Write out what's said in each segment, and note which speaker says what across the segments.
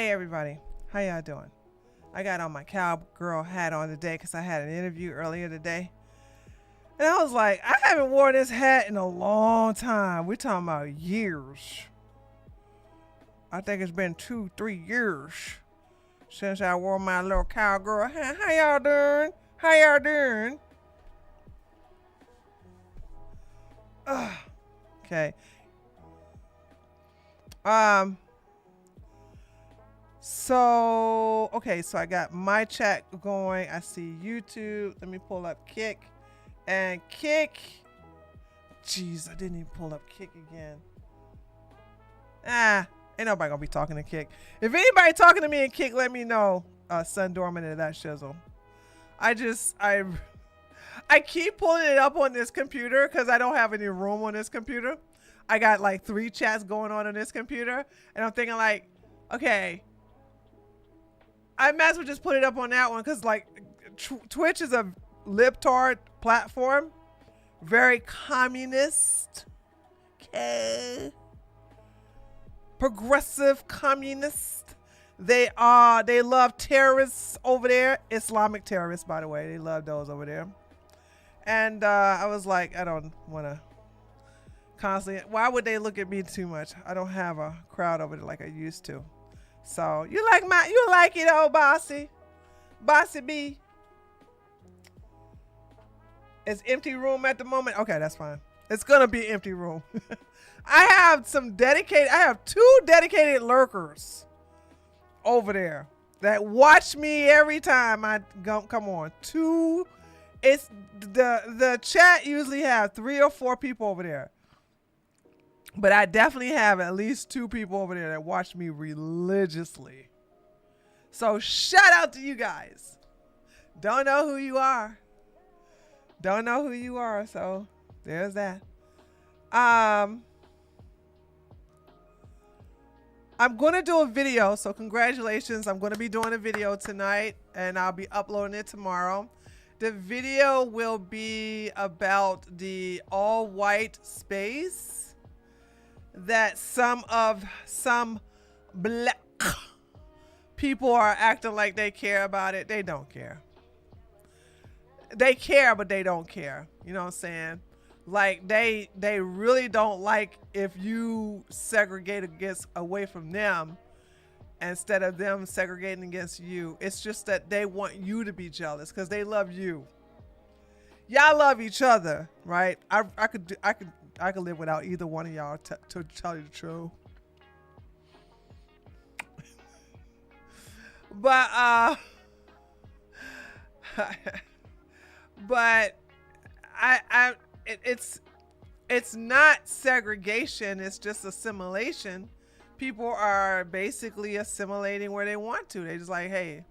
Speaker 1: Hey everybody, how y'all doing? I got on my cowgirl hat on today because I had an interview earlier today. And I was like, I haven't worn this hat in a long time. We're talking about years. I think it's been 2, 3 years since I wore my little cowgirl hat. How y'all doing? How y'all doing? Okay. So I got my chat going. I see YouTube. Let me pull up Kick. And Kick. Jeez, I didn't even pull up Kick again. Ain't nobody gonna be talking to Kick. If anybody talking to me in Kick, let me know. Sun Dormant and that shizzle. I keep pulling it up on this computer because I don't have any room on this computer. I got like 3 chats going on this computer. And I'm thinking like, okay, I might as well just put it up on that one because like Twitch is a libtard platform, very communist, okay, progressive communist. They love terrorists over there, Islamic terrorists, by the way. They love those over there. And I was like, I don't want to constantly. Why would they look at me too much? I don't have a crowd over there like I used to. So you like it, old bossy B. It's empty room at the moment. Okay, that's fine. It's gonna be empty room. I have 2 dedicated lurkers over there that watch me every time I come on. 2. It's the chat usually have 3 or 4 people over there. But I definitely have at least 2 people over there that watch me religiously. So shout out to you guys. Don't know who you are. Don't know who you are. So there's that. I'm going to do a video. So congratulations. I'm going to be doing a video tonight and I'll be uploading it tomorrow. The video will be about the all-white space that some black people are acting like they care about it. They don't care. They care, but they don't care. You know what I'm saying? Like they really don't like if you segregate away from them instead of them segregating against you. It's just that they want you to be jealous because they love you. Y'all love each other, right? I could live without either one of y'all to tell you the truth. But it's not segregation, it's just assimilation. People are basically assimilating where they want to. They just like, hey,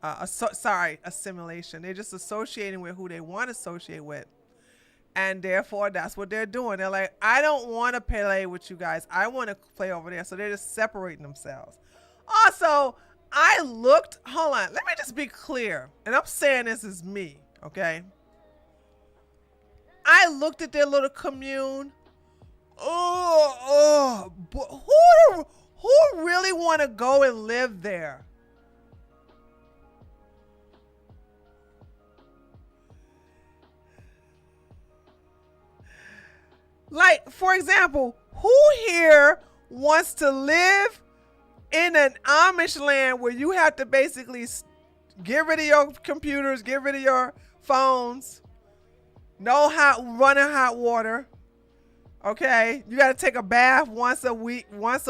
Speaker 1: assimilation. They're just associating with who they want to associate with. And therefore, that's what they're doing. They're like, I don't want to play with you guys. I want to play over there. So they're just separating themselves. Also, hold on. Let me just be clear. And I'm saying this is me, okay? I looked at their little commune. But who really want to go and live there? Like, for example, who here wants to live in an Amish land where you have to basically get rid of your computers, get rid of your phones, no running hot water, okay? You got to take a bath once a week. Let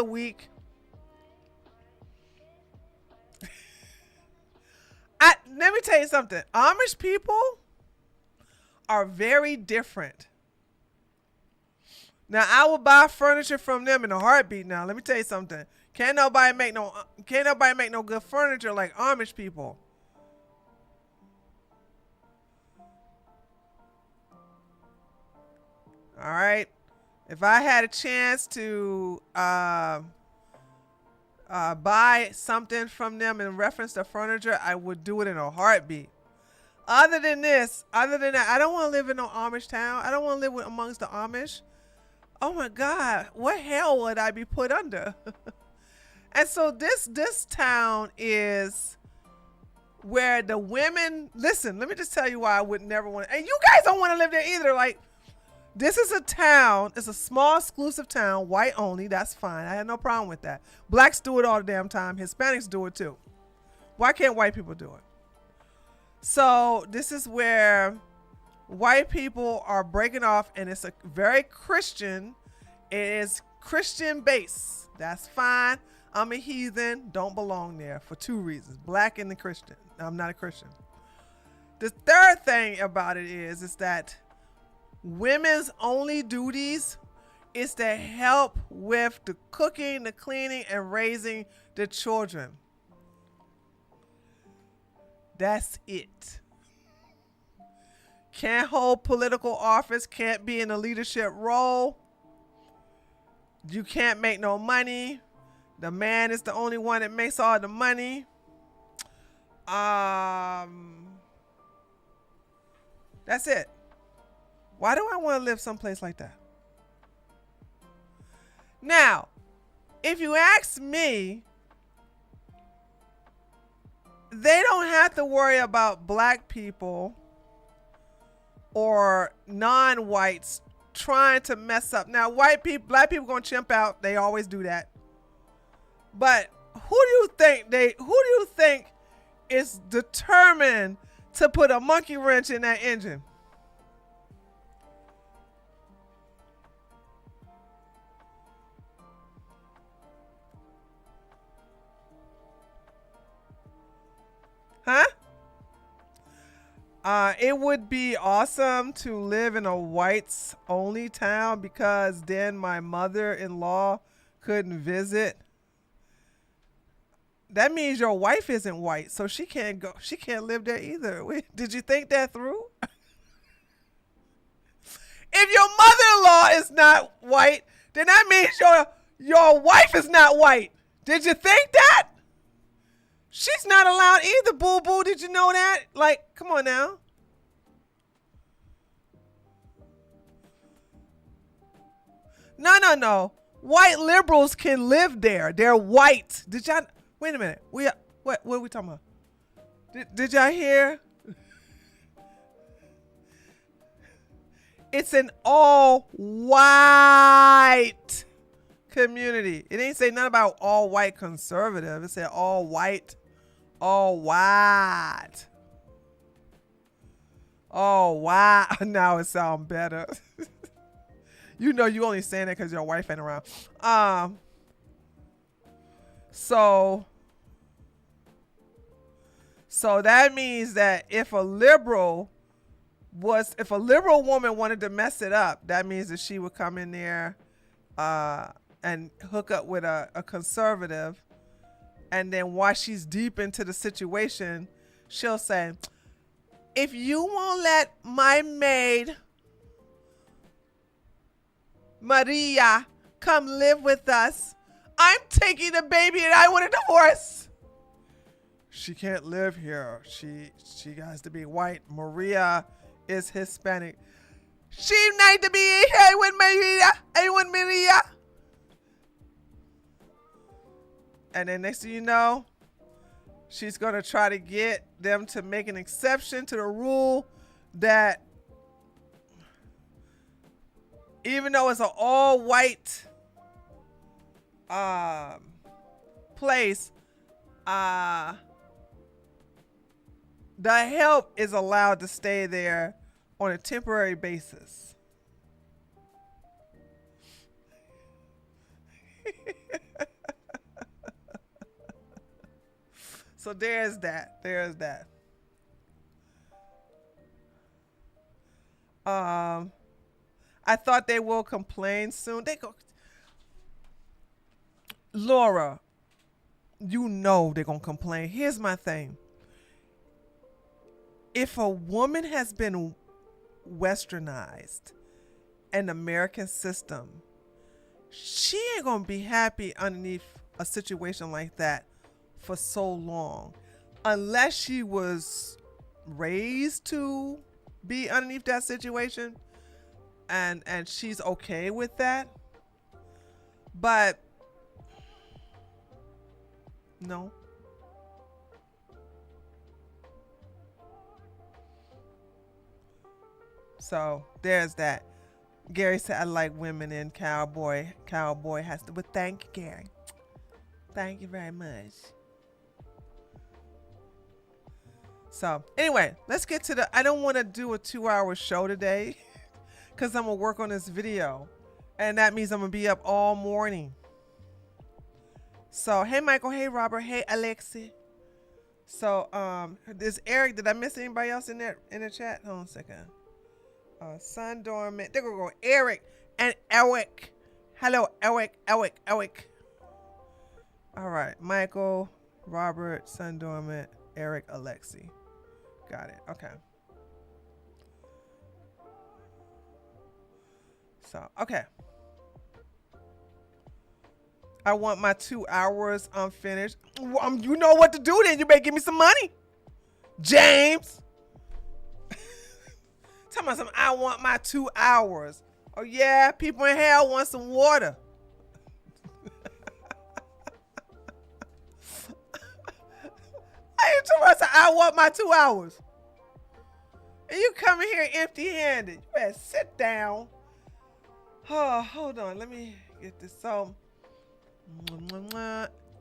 Speaker 1: me tell you something. Amish people are very different. Now, I will buy furniture from them in a heartbeat. Now, let me tell you something. Can't nobody make no good furniture like Amish people. All right. If I had a chance to buy something from them in reference to furniture, I would do it in a heartbeat. Other than that, I don't want to live in no Amish town. I don't want to live amongst the Amish. Oh my God, what hell would I be put under? And so this town is where the women, listen, let me just tell you why I would never want to, and you guys don't want to live there either. Like, this is a town, it's a small exclusive town, white only, that's fine. I had no problem with that. Blacks do it all the damn time, Hispanics do it too. Why can't white people do it? So this is where white people are breaking off, and it's a very Christian, it is Christian base. That's fine. I'm a heathen, don't belong there for two reasons, black and the Christian. I'm not a Christian. The third thing about it is that women's only duties is to help with the cooking, the cleaning, and raising the children. That's it. Can't hold political office, can't be in a leadership role. You can't make no money. The man is the only one that makes all the money. That's it. Why do I want to live someplace like that? Now, if you ask me, they don't have to worry about black people or non-whites trying to mess up. Now, black people gonna chimp out. They always do that. But who do you think is determined to put a monkey wrench in that engine? Huh? It would be awesome to live in a whites only town because then my mother-in-law couldn't visit. That means your wife isn't white, so she can't go. She can't live there either. Did you think that through? If your mother-in-law is not white, then that means your wife is not white. Did you think that? She's not allowed either, boo-boo. Did you know that? Like, come on now. No. White liberals can live there. They're white. Did y'all? Wait a minute. What are we talking about? Did y'all hear? It's an all white community. It ain't say nothing about all white conservative. It said all white, all white. Oh, wow. Now it sounds better. You know you only saying that because your wife ain't around. So that means that if a liberal woman wanted to mess it up, that means that she would come in there and hook up with a conservative, and then while she's deep into the situation, she'll say, if you won't let my maid Maria come live with us, I'm taking the baby and I want a divorce. She can't live here. She has to be white. Maria is Hispanic. She need to be here with Maria. I want Maria. And then next thing you know, she's going to try to get them to make an exception to the rule that even though it's an all white place, the help is allowed to stay there on a temporary basis. So there's that. I thought they will complain soon. They go, Laura, you know they're gonna complain. Here's my thing. If a woman has been westernized in the American system, she ain't gonna be happy underneath a situation like that for so long, unless she was raised to be underneath that situation and she's okay with that. But No. So there's that. Gary said, I like women in cowboy. Cowboy has to, but thank you, Gary. Thank you very much. So anyway, let's get to the, I don't want to do a 2-hour show today because I'm going to work on this video. And that means I'm going to be up all morning. So, hey, Michael. Hey, Robert. Hey, Alexi. So, this Eric, did I miss anybody else in the chat? Hold on a second. Sun Dormant. They're going to go Eric and Eric. Hello, Eric. All right. Michael, Robert, Sun Dormant, Eric, Alexi. Got it. Okay. So, okay. I want my 2 hours unfinished. You know what to do then. You better give me some money. James. Tell me something. I want my 2 hours. Oh, yeah. People in hell want some water. I want my 2 hours. And you coming here empty-handed. You better sit down. Oh, hold on. Let me get this. So,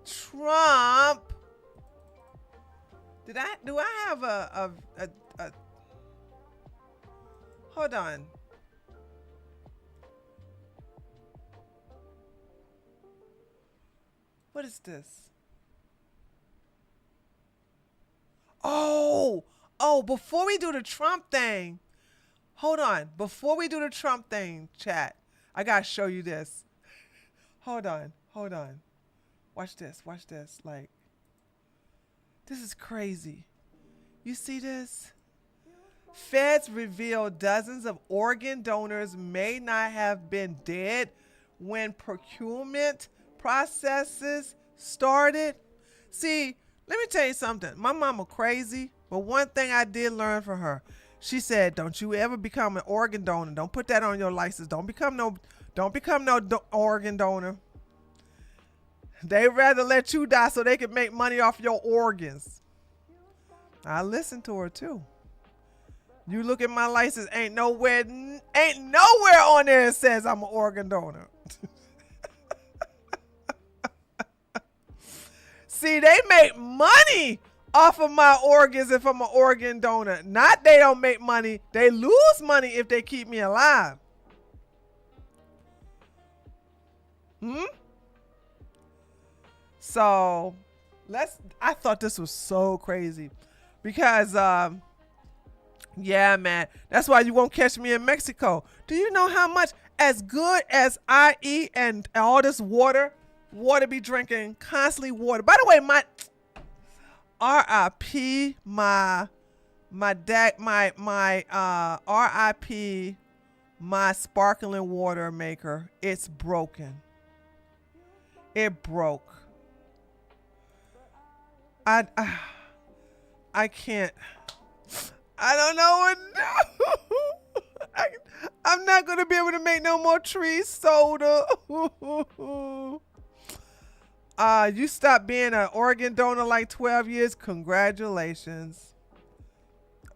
Speaker 1: Trump. Do I have a hold on. What is this? Oh, before we do the Trump thing, hold on. Before we do the Trump thing, chat, I gotta show you this. Hold on. Watch this. Like, this is crazy. You see this? Feds reveal dozens of organ donors may not have been dead when procurement processes started. See, let me tell you something. My mama crazy, but one thing I did learn from her. She said, "Don't you ever become an organ donor. Don't put that on your license. Don't become no organ donor. They rather let you die so they can make money off your organs." I listened to her too. You look at my license, ain't nowhere on there it says I'm an organ donor. See, they make money off of my organs if I'm an organ donor. Not they don't make money. They lose money if they keep me alive. So, I thought this was so crazy because, yeah, man, that's why you won't catch me in Mexico. Do you know how much, as good as I eat and all this water be drinking, constantly water. By the way, my RIP, my RIP, my sparkling water maker, it's broken. It broke. I can't. I don't know what to do. I'm not going to be able to make no more tree soda. You stopped being an organ donor like 12 years. Congratulations.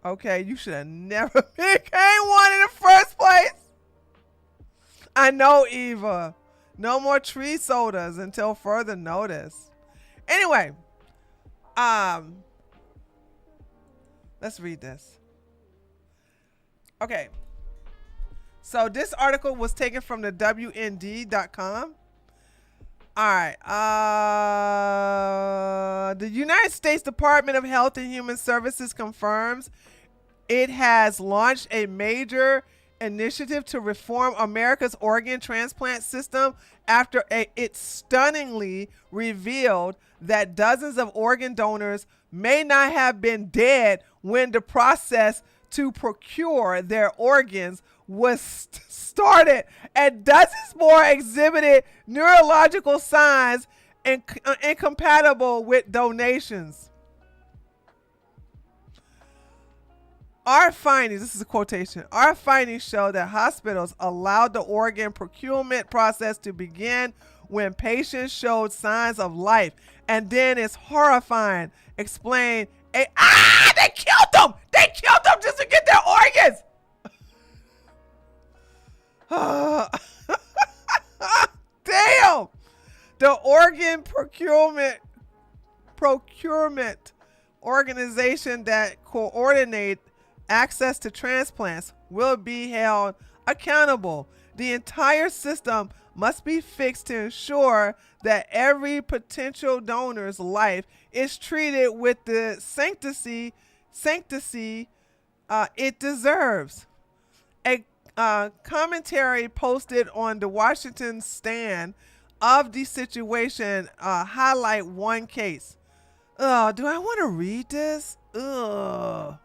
Speaker 1: Okay, you should have never became one in the first place. I know, Eva. No more tree sodas until further notice. Anyway, let's read this. Okay. So this article was taken from the WND.com. All right. The United States Department of Health and Human Services confirms it has launched a major initiative to reform America's organ transplant system after it stunningly revealed that dozens of organ donors may not have been dead when the process to procure their organs was started, and dozens more exhibited neurological signs incompatible with donations. Our findings, this is a quotation, our findings show that hospitals allowed the organ procurement process to begin when patients showed signs of life. And then it's horrifying. Explain. They killed them! They killed them just to get their organs! Damn! The organ procurement organization that coordinate access to transplants will be held accountable. The entire system must be fixed to ensure that every potential donor's life is treated with the sanctity it deserves. A commentary posted on the Washington Stand of the situation highlight one case. Do I want to read this? Ooh.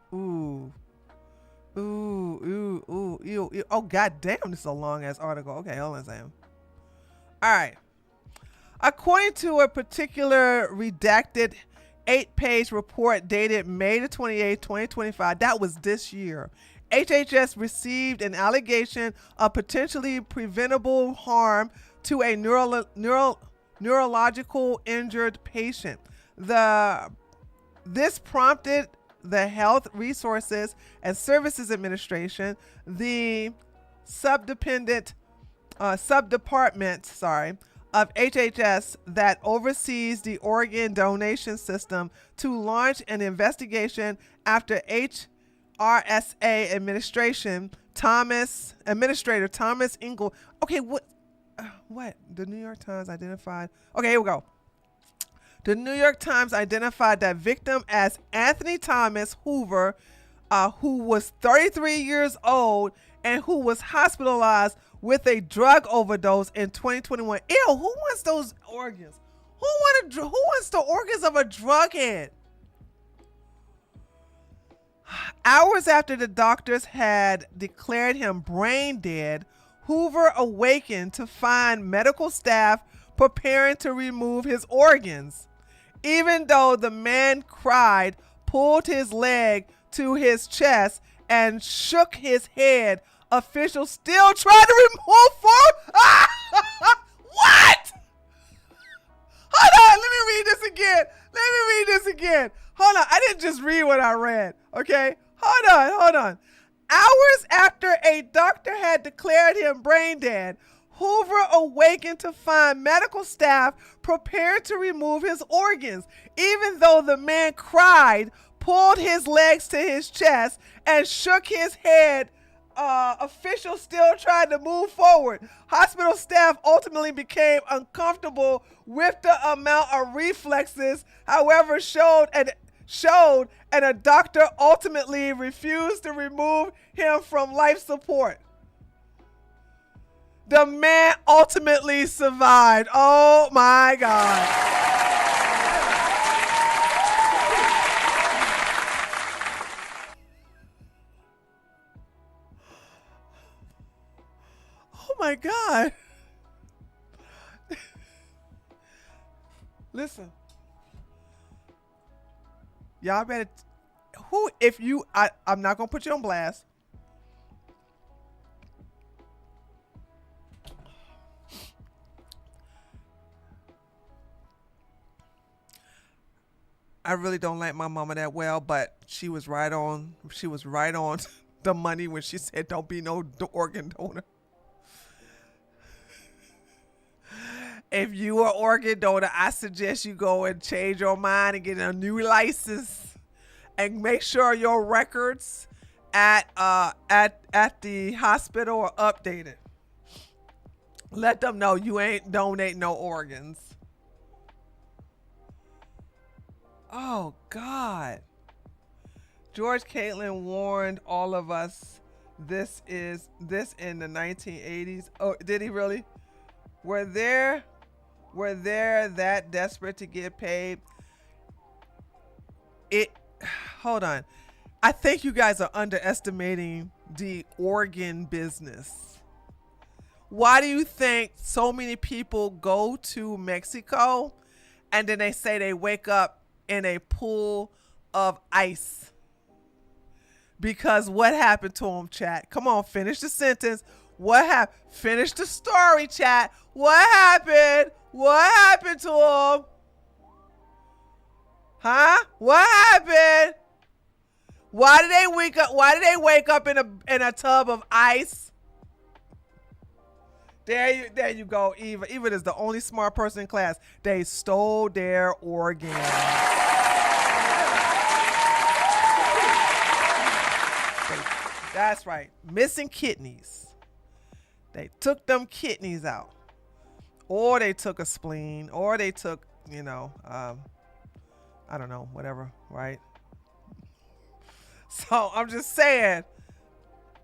Speaker 1: Ooh, ooh, ew. Oh, god damn, this is a long ass article. Okay, hold on a second. All right. According to a particular redacted 8-page report dated May the 28th, 2025, that was this year, HHS received an allegation of potentially preventable harm to a neurological injured patient. This prompted the Health Resources and Services Administration, the subdepartment of HHS that oversees the organ donation system, to launch an investigation after HRSA Administrator Thomas Ingle. Okay, what? The New York Times identified. Okay, here we go. The New York Times identified that victim as Anthony Thomas Hoover, who was 33 years old and who was hospitalized with a drug overdose in 2021. Ew, who wants those organs? Who wants the organs of a drug head? Hours after the doctors had declared him brain dead, Hoover awakened to find medical staff preparing to remove his organs. Even though the man cried, pulled his leg to his chest, and shook his head, officials still tried to remove forward. What? Hold on, let me read this again. Hold on, I didn't just read what I read, okay? Hold on. Hours after a doctor had declared him brain dead, Hoover awakened to find medical staff prepared to remove his organs. Even though the man cried, pulled his legs to his chest, and shook his head, officials still tried to move forward. Hospital staff ultimately became uncomfortable with the amount of reflexes, however, showed, and a doctor ultimately refused to remove him from life support. The man ultimately survived. Oh my God. Oh my God. Listen. Y'all better, I'm not going to put you on blast. I really don't like my mama that well, but she was right on the money when she said don't be no organ donor. If you are organ donor, I suggest you go and change your mind and get a new license, and make sure your records at the hospital are updated. Let them know you ain't donate no organs. Oh God. George Caitlin warned all of us this in the 1980s. Oh, did he really? Were there that desperate to get paid? Hold on. I think you guys are underestimating the organ business. Why do you think so many people go to Mexico and then they say they wake up in a pool of ice? Because what happened to them, chat? Come on, finish the sentence. What happened? Finish the story, chat. What happened? What happened to him? Huh? What happened? Why did they wake up? Why did they wake up in a tub of ice? There you go. Eva is the only smart person in class. They stole their organs. That's right. Missing kidneys. They took them kidneys out. Or they took a spleen. Or they took, I don't know, whatever, right? So I'm just saying,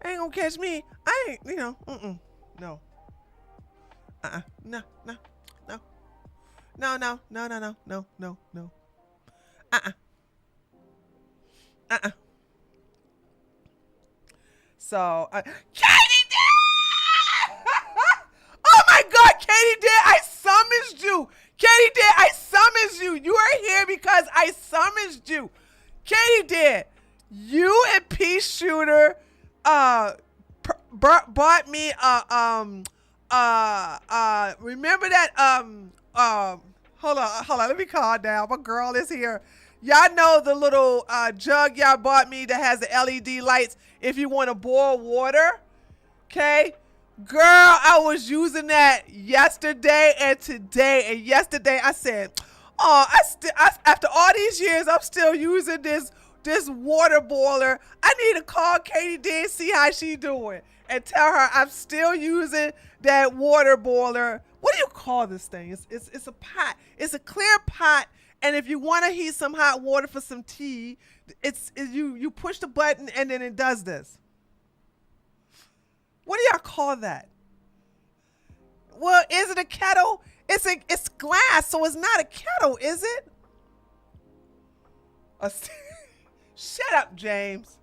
Speaker 1: ain't gonna catch me. I ain't, no. No. No. No. No. No. No. No. No. No. No. No. No. So, Katie did! Oh my God, Katie did! I summoned you! Katie did! I summoned you! You are here because I summoned you! Katie did! You and Pea Shooter bought me remember that hold on, let me calm down. My girl is here. Y'all know the little jug y'all bought me that has the LED lights if you want to boil water. Okay? Girl, I was using that yesterday and today. And yesterday I said, oh, after all these years, I'm still using this water boiler. I need to call Katie D and see how she doing. And tell her I'm still using that water boiler. What do you call this thing? It's a pot. It's a clear pot. And if you want to heat some hot water for some tea, you push the button and then it does this. What do y'all call that? Well, is it a kettle? It's glass, so it's not a kettle, is it? Shut up, James.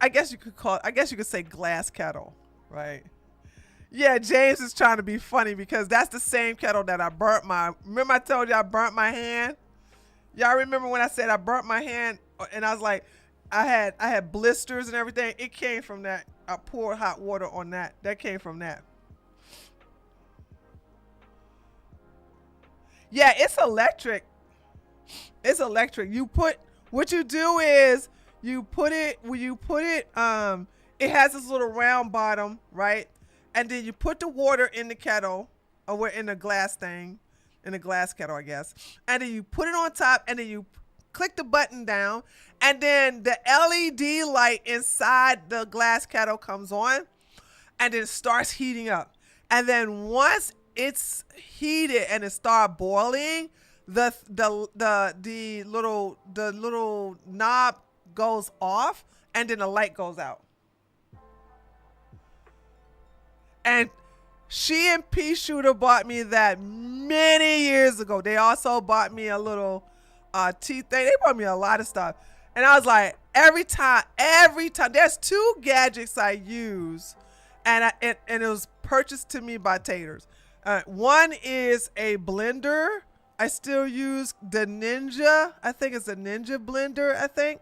Speaker 1: I guess you could call it, I guess you could say glass kettle, right? Yeah, James is trying to be funny because that's the same kettle that I burnt remember I told you I burnt my hand? Y'all remember when I said I burnt my hand and I was like, I had blisters and everything? It came from that. I poured hot water on that. That came from that. Yeah, it's electric. It's electric. What you do is you put it, it has this little round bottom, right? And then you put the water in the kettle, or in the glass thing, in the glass kettle, I guess. And then you put it on top, and then you click the button down, and then the LED light inside the glass kettle comes on, and then it starts heating up. And then once it's heated and it starts boiling, the little knob goes off, and then the light goes out. And she and Pea Shooter bought me that many years ago. They also bought me a little tea thing. They bought me a lot of stuff. And I was like, every time, there's 2 gadgets I use, and it was purchased to me by Taters. One is a blender. I still use the Ninja. I think it's a Ninja blender, I think.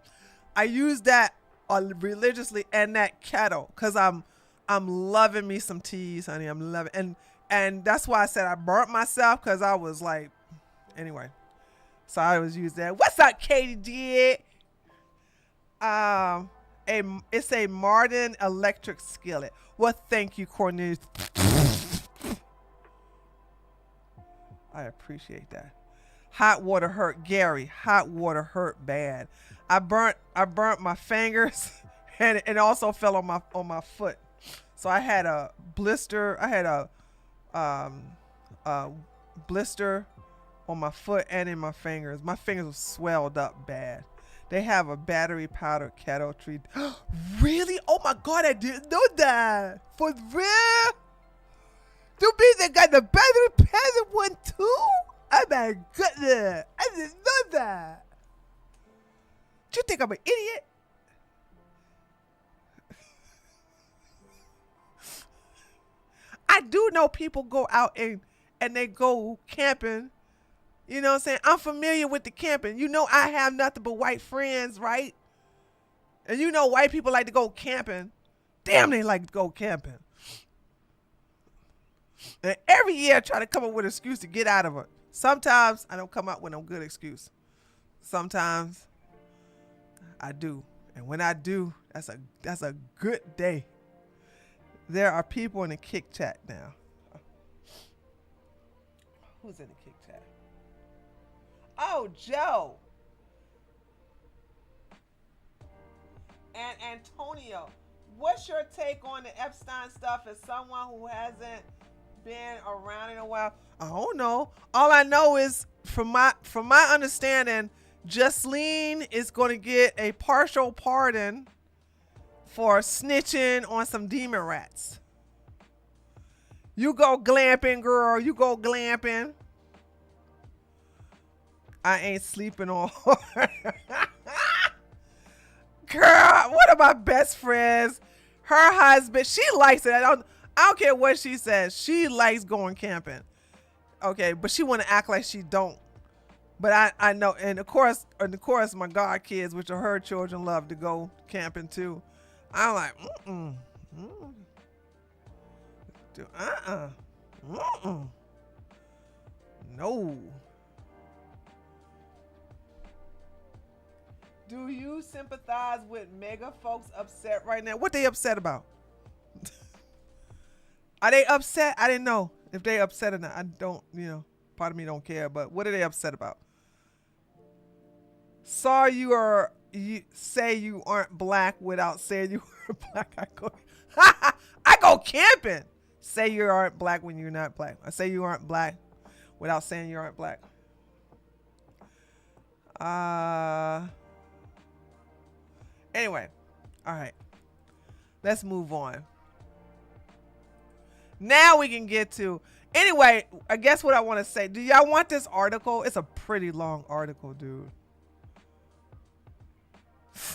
Speaker 1: I use that religiously, and that kettle, because I'm loving me some teas, honey. I'm loving, and that's why I said I burnt myself, because I was like, anyway. So I was using that. What's up, Katie D? It's a Martin electric skillet. Well, thank you, Cornelius. I appreciate that. Hot water hurt, Gary. Hot water hurt bad. I burnt my fingers, and it also fell on my foot. So I had a blister. I had a blister on my foot and in my fingers. My fingers were swelled up bad. They have a battery powder kettle tree. Really? Oh my God, I didn't know that. For real? You mean they got the battery powder one too? Oh my goodness. I didn't know that. Do you think I'm an idiot? I do know people go out and they go camping You know what I'm saying? I'm familiar with the camping. You know I have nothing but white friends, right? And you know white people like to go camping. Damn, they like to go camping. And every year I try to come up with an excuse to get out of it. Sometimes I don't come up with a good excuse. Sometimes I do. And when I do, that's a good day. There are people in the kick chat now. Who's in the kick chat? Oh, Joe. And Antonio. What's your take on the Epstein stuff as someone who hasn't been around in a while? I don't know. All I know is from my understanding, Justine is going to get a partial pardon for snitching on some demon rats. You go glamping, girl. You go glamping. I ain't sleeping on her. Girl, one of my best friends, her husband, she likes it. I don't care what she says. She likes going camping. Okay, but she want to act like she don't. But I know, and of course, my god kids, which are her children, love to go camping too. I'm like, no. Do you sympathize with mega folks upset right now? What they upset about? Are they upset? I didn't know if they upset or not. I don't, part of me don't care, but what are they upset about? Saw you say you aren't black without saying you are black. I go camping. Say you aren't black when you're not black. I say you aren't black without saying you aren't black. Anyway, all right. Let's move on. Now we can get to, anyway, I guess what I want to say. Do y'all want this article? It's a pretty long article, dude.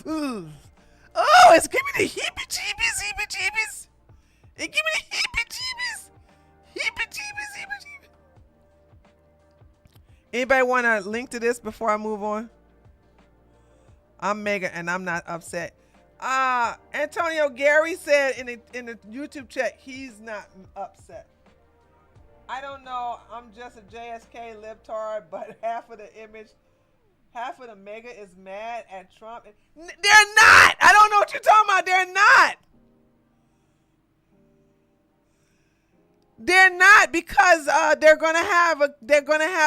Speaker 1: Ooh. Oh, it's giving me the heebie-jeebies. It give me the heebie-jeebies. Heebie-jeebies. Anybody want to link to this before I move on? I'm Mega and I'm not upset. Antonio Gary said in the YouTube chat he's not upset. I don't know. I'm just a JSK libtard, but half of the Mega is mad at Trump. They're not. I don't know what you're talking about. They're not. They're not because they're gonna have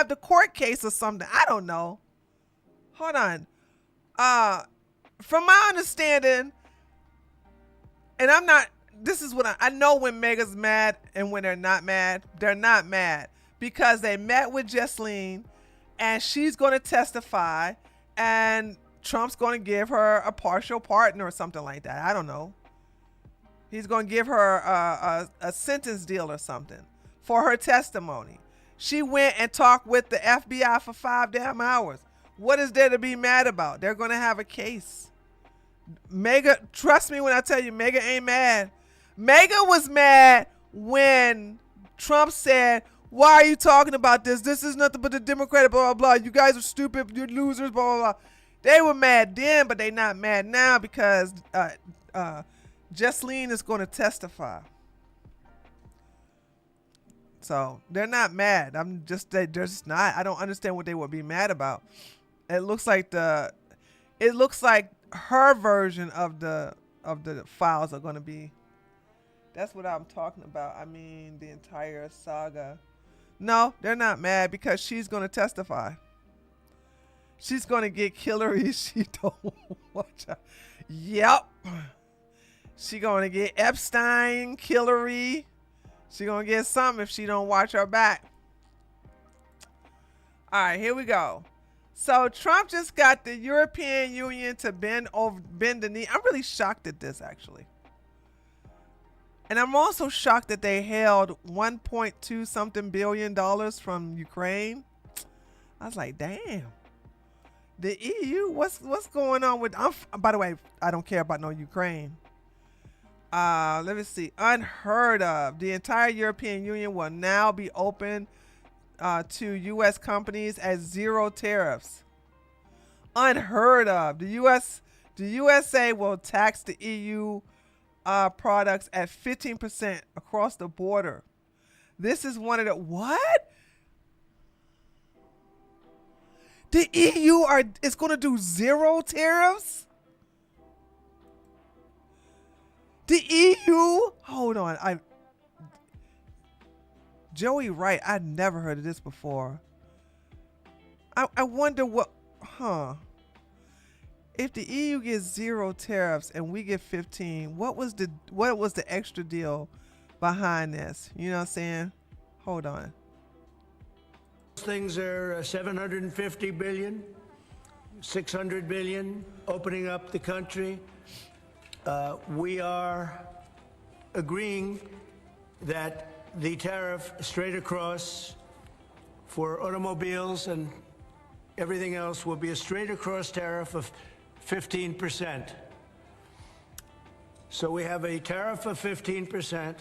Speaker 1: the court case or something. I don't know. Hold on. From my understanding, and this is what I know when Mega's mad and when they're not mad. They're not mad because they met with Jesseline and she's going to testify and Trump's going to give her a partial pardon or something like that. I don't know. He's going to give her a sentence deal or something for her testimony. She went and talked with the FBI for 5 damn hours. What is there to be mad about? They're going to have a case. Mega, trust me when I tell you, Mega ain't mad. Mega was mad when Trump said, why are you talking about this? This is nothing but the Democratic, blah, blah, blah. You guys are stupid. You're losers, blah, blah, blah. They were mad then, but they not mad now because Jesseline is going to testify. So they're not mad. They're just not. I don't understand what they would be mad about. It looks like her version of the files are going to be. That's what I'm talking about. I mean, the entire saga. No, they're not mad because she's going to testify. She's going to get Hillary. She don't watch out. Yep. She going to get Epstein, Hillary. She going to get something if she don't watch her back. All right, here we go. So Trump just got the European Union to bend the knee. I'm really shocked at this, actually. And I'm also shocked that they held 1.2 something billion dollars from Ukraine. I was like, damn. The EU, what's going on with? By the way, I don't care about no Ukraine. Let me see. Unheard of. The entire European Union will now be open to U.S. companies at 0 tariffs. Unheard of. The USA will tax the EU products at 15% across the border. This is one of the what? The EU is going to do 0 tariffs? The EU? Hold on. Joey Wright, I'd never heard of this before. I wonder what, if the EU gets 0 tariffs and we get 15, what was the extra deal behind this? You know what I'm saying? Hold on.
Speaker 2: Things are 750 billion, 600 billion, opening up the country. We are agreeing that the tariff straight across for automobiles and everything else will be a straight across tariff of 15%. So we have a tariff of 15%.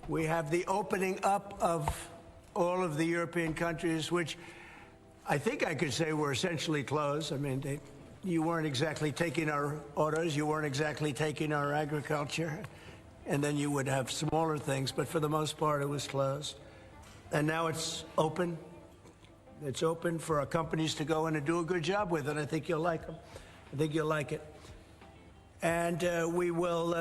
Speaker 2: We have the opening up of all of the European countries, which I think I could say were essentially closed. I mean, you weren't exactly taking our autos, you weren't exactly taking our agriculture, and then you would have smaller things, but for the most part it was closed. And now it's open. It's open for our companies to go in and do a good job with, and I think you'll like them. I think you'll like it. And we will,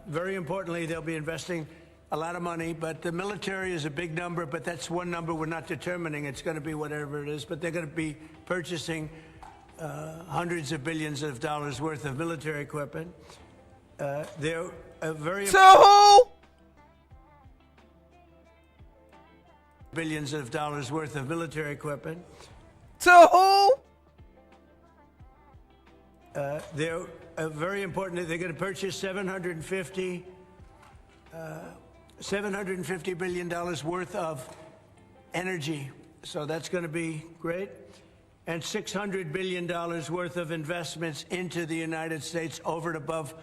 Speaker 2: very importantly, they'll be investing a lot of money, but the military is a big number, but that's one number we're not determining. It's going to be whatever it is, but they're going to be purchasing hundreds of billions of dollars worth of military equipment. They're a very...
Speaker 1: To who?
Speaker 2: Billions of dollars worth of military equipment.
Speaker 1: To who?
Speaker 2: They're very important. They're going to purchase $750 billion worth of energy. So that's going to be great. And $600 billion worth of investments into the United States over and above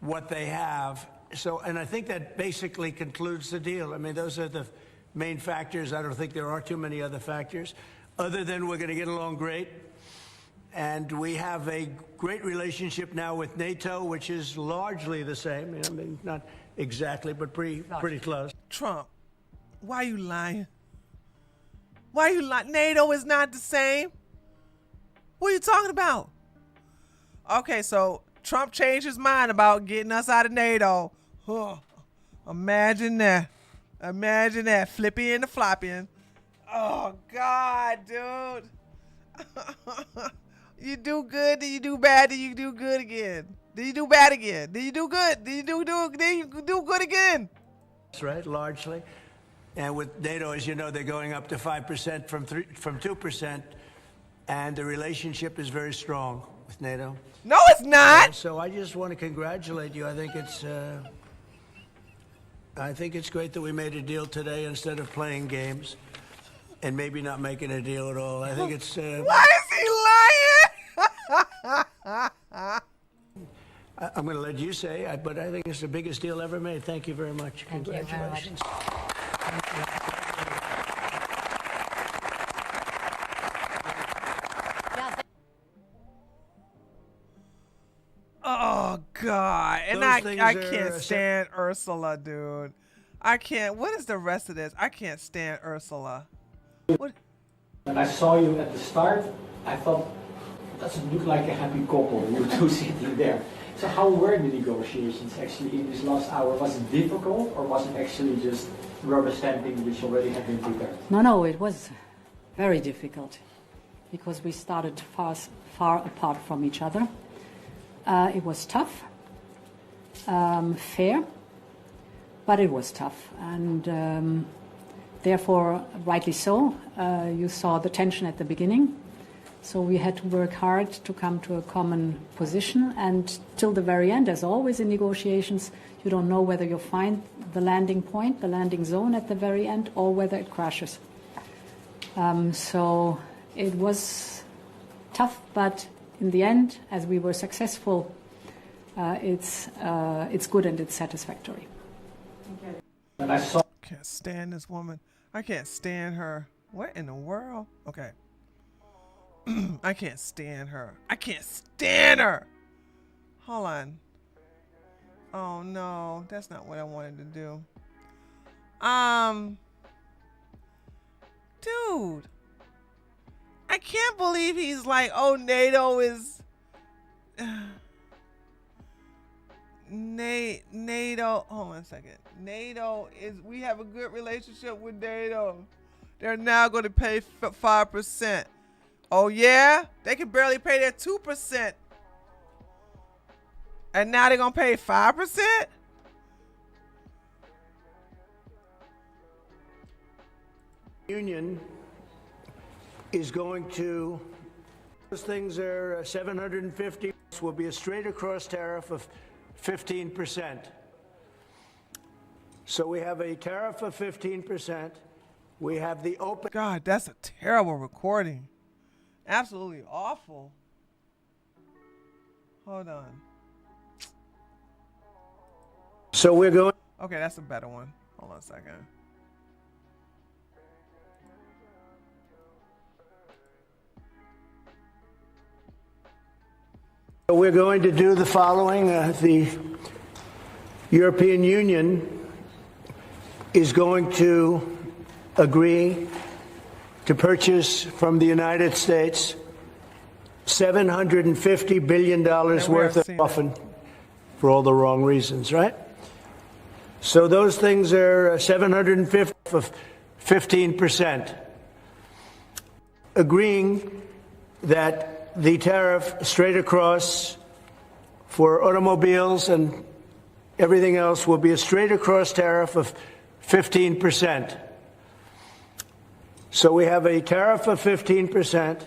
Speaker 2: what they have. So, and I think that basically concludes the deal. I mean, those are the main factors. I don't think there are too many other factors, other than we're going to get along great. And we have a great relationship now with NATO, which is largely the same. I mean, not exactly, but pretty close.
Speaker 1: Trump, why are you lying? Why are you lying? NATO is not the same. What are you talking about? Okay, so Trump changed his mind about getting us out of NATO. Huh. Imagine that. Imagine that. Flippy and the floppy. Oh, God, dude. You do good, then you do bad, then you do good again. Then you do bad again. Then you do good. Then you do good again.
Speaker 2: That's right, largely. And with NATO, as you know, they're going up to 5% from 2%. And the relationship is very strong with NATO.
Speaker 1: No, it's not.
Speaker 2: So I just want to congratulate you. I think it's great that we made a deal today instead of playing games and maybe not making a deal at all. I think it's...
Speaker 1: Why is he lying?
Speaker 2: I'm going to let you say, but I think it's the biggest deal ever made. Thank you very much.
Speaker 3: Thank
Speaker 2: Congratulations.
Speaker 3: You very much. Thank you.
Speaker 1: Oh, God. And I can't stand Ursula, dude. I can't. What is the rest of this? I can't stand Ursula. What?
Speaker 4: When I saw you at the start, I thought, doesn't look like a happy couple, you two sitting there. So how were the negotiations actually in this last hour? Was it difficult, or was it actually just rubber stamping which already had been prepared?
Speaker 3: No, it was very difficult because we started far apart from each other. It was tough, fair, but it was tough, and therefore, rightly so, you saw the tension at the beginning. So we had to work hard to come to a common position, and till the very end, as always in negotiations, you don't know whether you'll find the landing point, the landing zone at the very end, or whether it crashes. So it was tough, but in the end, as we were successful, it's good and it's satisfactory.
Speaker 4: And I saw.
Speaker 1: Can't stand this woman. I can't stand her. What in the world? Okay. I can't stand her. I can't stand her. Hold on. Oh no, that's not what I wanted to do. Dude. I can't believe he's like, oh, NATO is NATO. Hold on a second. NATO is, we have a good relationship with NATO. They're now going to pay 5%. Oh yeah? They can barely pay their 2%. And now they're going to pay 5%?
Speaker 2: Union is going to, those things are 750, will be a straight across tariff of 15%. So we have a tariff of 15%. We have the open.
Speaker 1: God, that's a terrible recording. Absolutely awful. Hold on.
Speaker 2: So we're going.
Speaker 1: Okay, that's a better one. Hold on a second.
Speaker 2: So we're going to do the following. The European Union is going to agree to purchase from the United States $750 billion worth of, often for all the wrong reasons, right? So those things are 750 of 15%. Agreeing that the tariff straight across for automobiles and everything else will be a straight across tariff of 15%. So we have a tariff of 15%.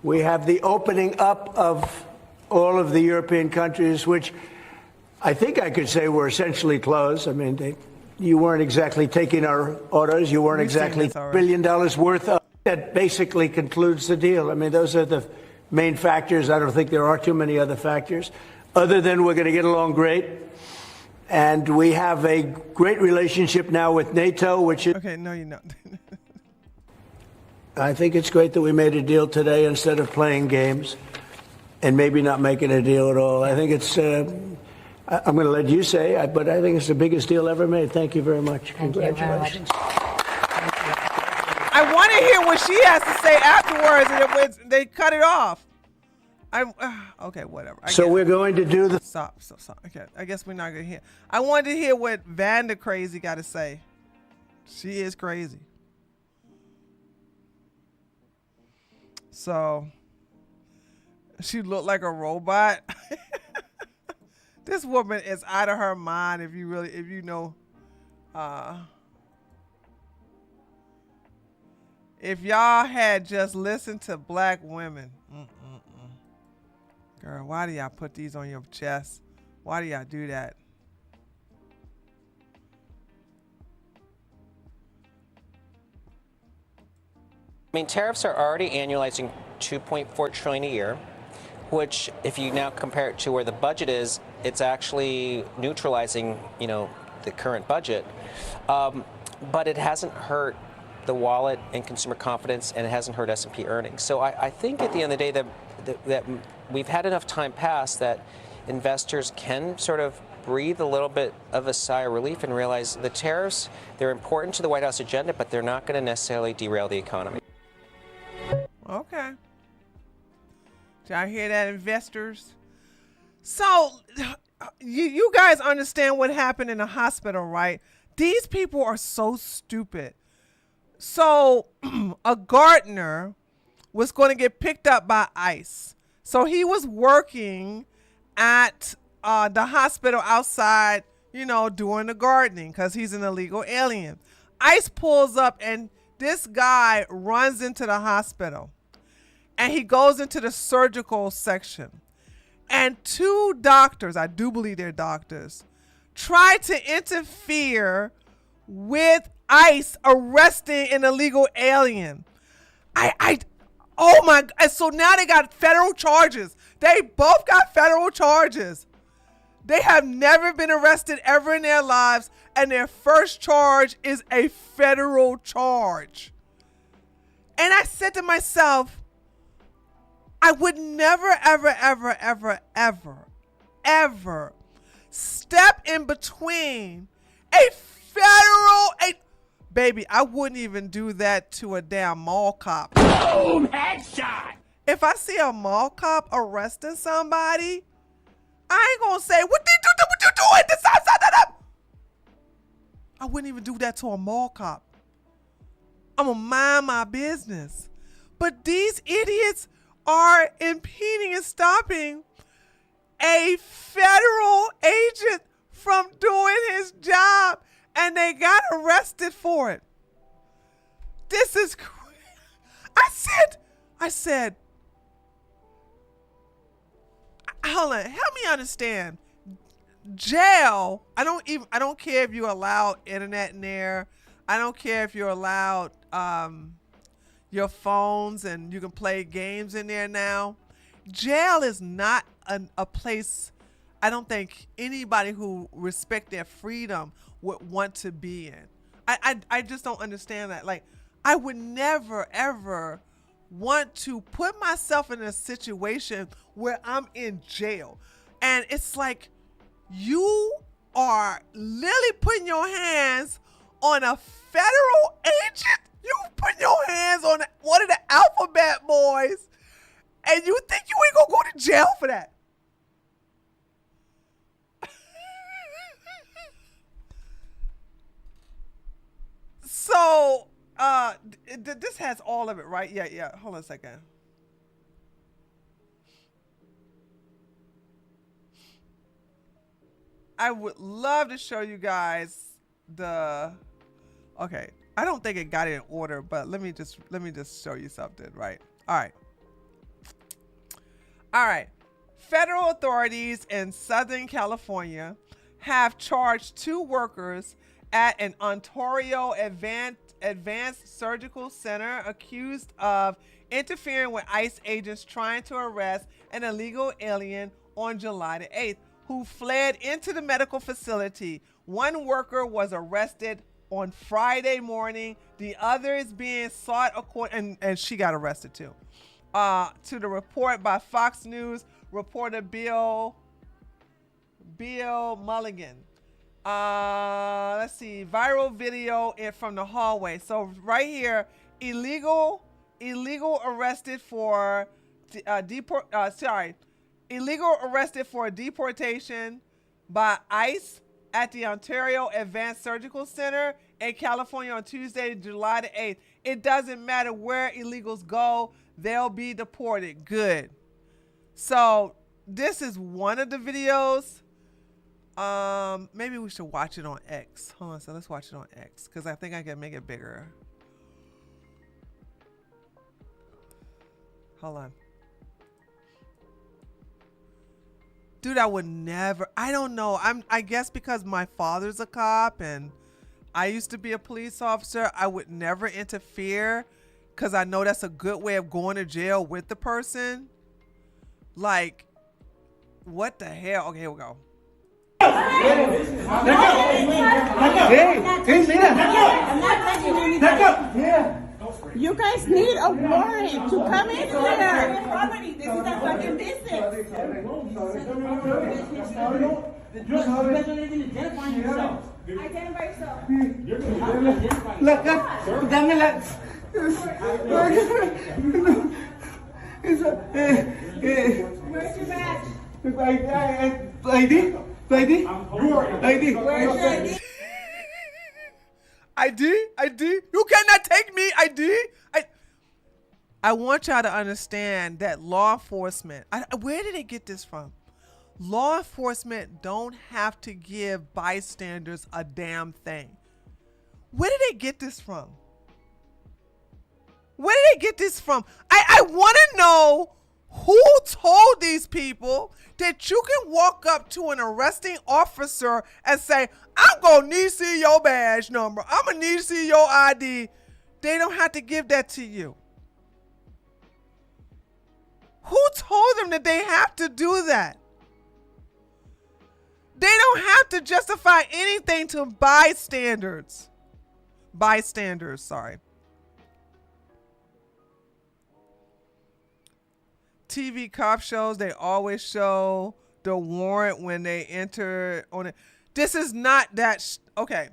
Speaker 2: We have the opening up of all of the European countries, which I think I could say were essentially closed. I mean, you weren't exactly taking our orders. You weren't exactly $1 billion worth of. That basically concludes the deal. I mean, those are the main factors. I don't think there are too many other factors, other than we're going to get along great. And we have a great relationship now with NATO, which is.
Speaker 1: Okay, no, you're not.
Speaker 2: I think it's great that we made a deal today instead of playing games and maybe not making a deal at all. I think it's, I'm going to let you say, but I think it's the biggest deal ever made. Thank you very much. Congratulations.
Speaker 1: I want to hear what she has to say afterwards, and they cut it off. Okay, whatever.
Speaker 2: So we're going to do the.
Speaker 1: Stop. Okay, I guess we're not going to hear. I wanted to hear what Vanda Crazy got to say. She is crazy. So she looked like a robot. This woman is out of her mind. If you know, if y'all had just listened to black women, girl, why do y'all put these on your chest? Why do y'all do that?
Speaker 5: I mean, tariffs are already annualizing $2.4 trillion a year, which, if you now compare it to where the budget is, it's actually neutralizing, the current budget. But it hasn't hurt the wallet and consumer confidence, and it hasn't hurt S&P earnings. So I think at the end of the day that we've had enough time pass that investors can sort of breathe a little bit of a sigh of relief and realize the tariffs, they're important to the White House agenda, but they're not going to necessarily derail the economy.
Speaker 1: Okay. Did y'all hear that, investors? So you guys understand what happened in the hospital, right? These people are so stupid. So a gardener was going to get picked up by ICE. So he was working at the hospital outside, doing the gardening because he's an illegal alien. ICE pulls up and this guy runs into the hospital and he goes into the surgical section. And two doctors, I do believe they're doctors, try to interfere with ICE arresting an illegal alien. Oh my God. So now they got federal charges. They both got federal charges. They have never been arrested ever in their lives, and their first charge is a federal charge. And I said to myself, I would never, ever, ever, ever, ever, ever step in between a baby, I wouldn't even do that to a damn mall cop.
Speaker 6: Boom! Headshot!
Speaker 1: If I see a mall cop arresting somebody, I ain't gonna say, what you doing? I wouldn't even do that to a mall cop. I'm gonna mind my business. But these idiots are impeding and stopping a federal agent from doing his job, and they got arrested for it. This is crazy. I said, hold on, help me understand. Jail, I don't care if you allow internet in there. I don't care if you're allowed your phones and you can play games in there now. Jail is not a place I don't think anybody who respect their freedom would want to be in. I just don't understand that. Like, I would never, ever want to put myself in a situation where I'm in jail. And it's like, you are literally putting your hands on a federal agent. You put your hands on one of the alphabet boys, and you think you ain't gonna go to jail for that. So, this has all of it, right? Yeah. Hold on a second. I would love to show you guys okay. I don't think it got it in order, but let me just show you something, right? All right. Federal authorities in Southern California have charged 2 workers at an Ontario advanced surgical center accused of interfering with ICE agents trying to arrest an illegal alien on July the 8th who fled into the medical facility. One worker was arrested on Friday morning. The other is being sought and she got arrested too. To the report by Fox News reporter Bill Mulligan. Let's see, viral video from the hallway. So right here, illegal arrested for illegal arrested for deportation by ICE at the Ontario Advanced Surgical Center in California on Tuesday, July the 8th. It doesn't matter where illegals go, they'll be deported. Good. So this is one of the videos. Maybe we should watch it on X. Hold on, so let's watch it on X because I think I can make it bigger. Hold on. Dude, I would never, I don't know. I guess because my father's a cop and I used to be a police officer, I would never interfere because I know that's a good way of going to jail with the person. Like, what the hell? Okay, here we go.
Speaker 7: You guys need a warrant to come in here. This is a fucking business. Identify yourself.
Speaker 8: Look, dame la.
Speaker 7: Where's your badge?
Speaker 8: ID?
Speaker 7: Where's your ID?
Speaker 1: ID? You cannot take me, ID? I want y'all to understand that law enforcement, where did they get this from? Law enforcement don't have to give bystanders a damn thing. Where did they get this from? Where did they get this from? I want to know who told these people that you can walk up to an arresting officer and say, I'm going to need to see your badge number. I'm going to need to see your ID. They don't have to give that to you. Who told them that they have to do that? They don't have to justify anything to bystanders. Bystanders, sorry. TV cop shows, they always show the warrant when they enter on it. This is not that. Okay.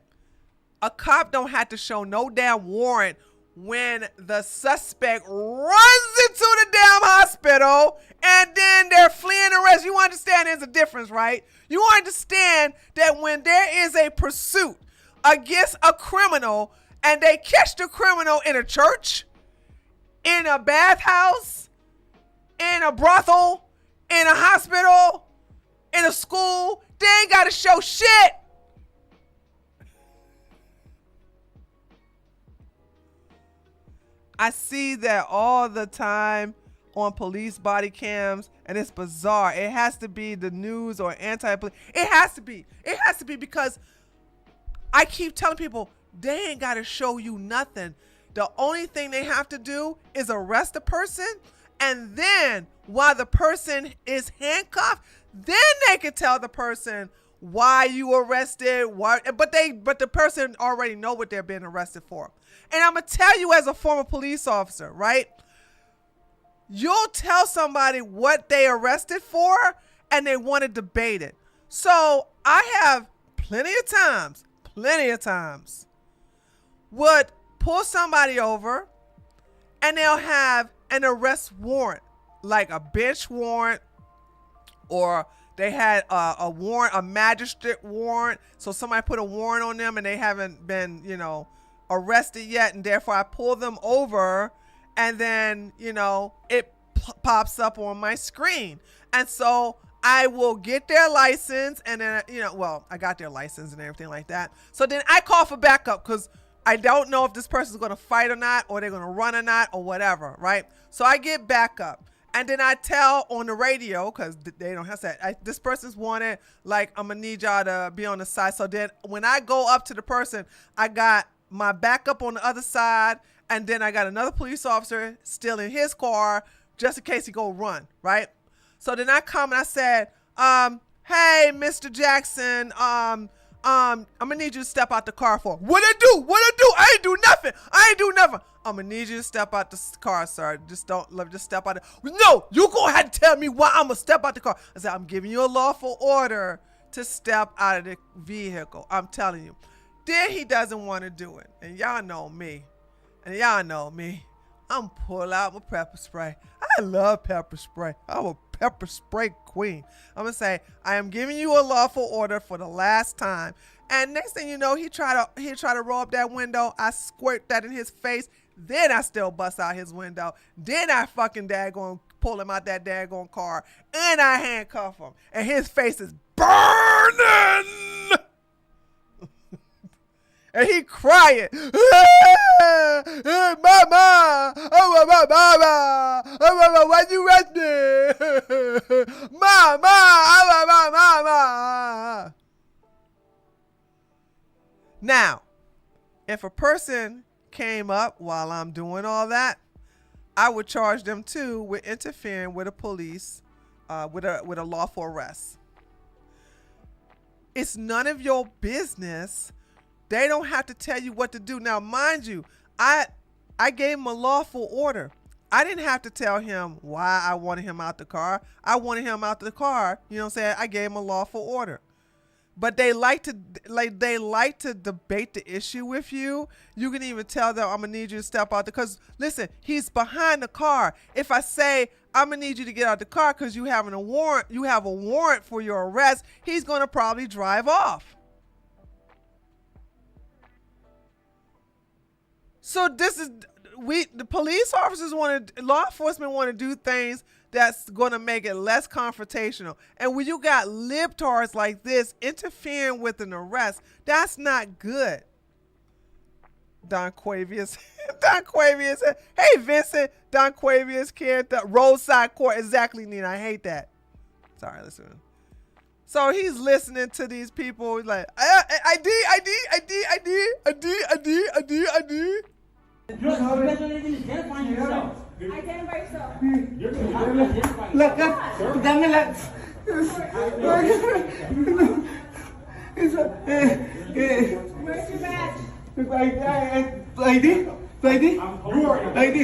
Speaker 1: A cop don't have to show no damn warrant when the suspect runs into the damn hospital and then they're fleeing arrest. You understand there's a difference, right? You understand that when there is a pursuit against a criminal and they catch the criminal in a church, in a bathhouse, in a brothel, in a hospital, in a school, they ain't got to show shit. I see that all the time on police body cams, and it's bizarre. It has to be the news or anti-police. It has to be. It has to be because I keep telling people they ain't got to show you nothing. The only thing they have to do is arrest the person, and then while the person is handcuffed, then they can tell the person why you arrested, but the person already know what they're being arrested for. And I'm gonna tell you, as a former police officer, right? You'll tell somebody what they arrested for and they want to debate it. So I have plenty of times would pull somebody over and they'll have an arrest warrant, like a bench warrant, or they had a warrant, a magistrate warrant. So somebody put a warrant on them and they haven't been, arrested yet, and therefore I pull them over, and then it pops up on my screen, and so I will get their license, and then I got their license and everything like that. So then I call for backup because I don't know if this person's going to fight or not, or they're going to run or not, or whatever, right? So I get backup, and then I tell on the radio, because they don't have that, this person's wanted, like, I'm gonna need y'all to be on the side. So then when I go up to the person, I got my backup on the other side, and then I got another police officer still in his car just in case he go run, right? So then I come and I said, hey, Mr. Jackson, I'm gonna need you to step out the car for. What I do? I ain't do nothing. I'm gonna need you to step out the car, sir. Just step out. No, you gonna have to tell me why I'm gonna step out the car. I said, I'm giving you a lawful order to step out of the vehicle. I'm telling you. Then he doesn't want to do it. And y'all know me. I'm pull out my pepper spray. I love pepper spray. I'm a pepper spray queen. I'm going to say, I am giving you a lawful order for the last time. And next thing you know, he try to roll up that window. I squirt that in his face. Then I still bust out his window. Then I fucking daggone pull him out that daggone car. And I handcuff him. And his face is burning. And he crying, mama, why you arrest me? Mama. Now, if a person came up while I'm doing all that, I would charge them too with interfering with a police, with a lawful arrest. It's none of your business. They don't have to tell you what to do. Now, mind you, I gave him a lawful order. I didn't have to tell him why I wanted him out the car. I wanted him out the car. You know what I'm saying? I gave him a lawful order. But they like to debate the issue with you. You can even tell them, I'm gonna need you to step out because listen, he's behind the car. If I say I'm gonna need you to get out the car because you have a warrant for your arrest, he's gonna probably drive off. So the police officers law enforcement want to do things that's going to make it less confrontational. And when you got libtards like this interfering with an arrest, that's not good. Don Quavius. Hey, Vincent. Don Quavius, character, roadside court. Exactly, Nina. I hate that. Sorry, listen. So he's listening to these people. He's like, ID.
Speaker 6: Identify yourself.
Speaker 7: Identify yourself.
Speaker 8: Look, dame la.
Speaker 7: Where's your badge?
Speaker 8: ID.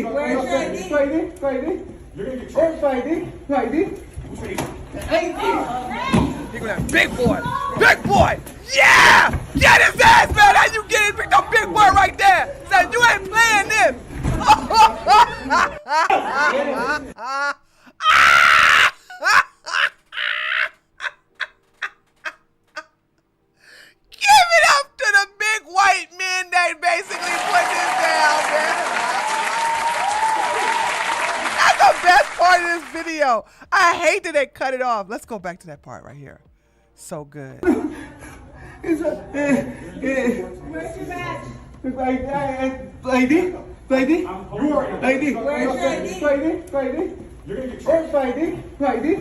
Speaker 7: Where's your ID?
Speaker 8: Friday.
Speaker 1: He gonna have big boy. Big boy. Yeah! Get his ass, man. How you get it? Pick up big boy right there. Said you ain't playing this. Give it up to the big white men that basically put this down, man. That's the best part of this video. I hate that they cut it off. Let's go back to that part right here. So good.
Speaker 8: Where's your badge? Friday.
Speaker 6: Where's your ID?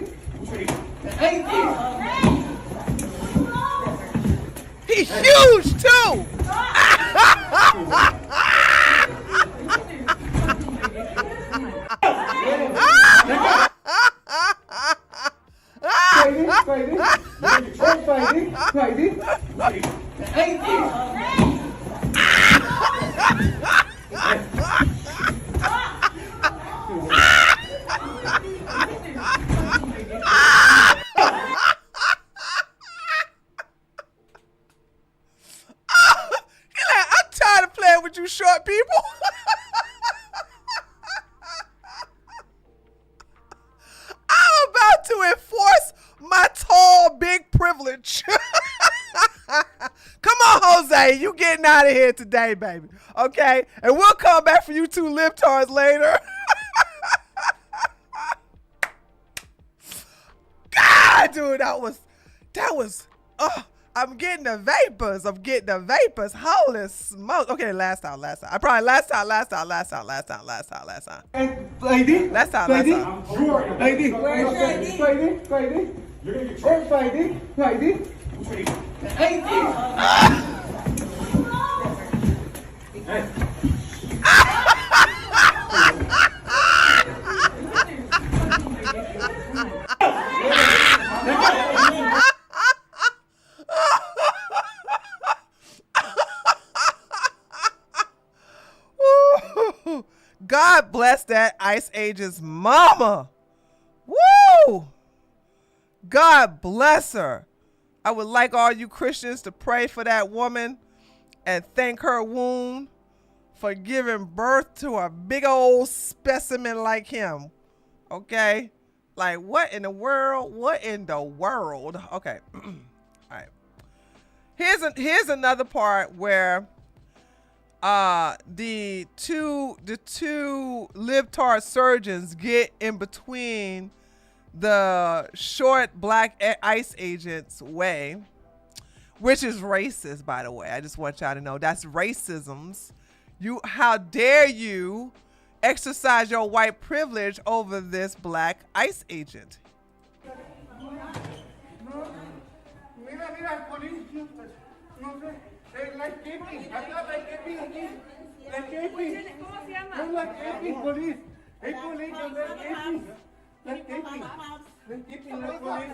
Speaker 1: He's huge too. I'm tired of playing with you short people. I'm about to enforce my tall, big privilege. Come on, Jose. You getting out of here today, baby. Okay? And we'll come back for you two libtards later. God, dude, that was, I'm getting the vapors. Holy smoke. Okay, last time. I probably last time.
Speaker 8: Friday.
Speaker 1: Last time.
Speaker 6: Where's your ID?
Speaker 1: God bless that Ice Age's mama. Woo! God bless her. I would like all you Christians to pray for that woman and thank her womb for giving birth to a big old specimen like him. Okay? Like, what in the world? Okay. All right. Here's another part where the two libtard surgeons get in between the short black ICE agent's way, which is racist, by the way. I just want y'all to know that's racisms. How dare you exercise your white privilege over this black ICE agent?
Speaker 8: Mira, police. No sé. Like keeping. I thought like keeping aquí. Like keeping.
Speaker 6: ¿Cómo se llama?
Speaker 8: No like keeping, police. Hey, police, no like keeping. Like keeping. Like keeping, like police.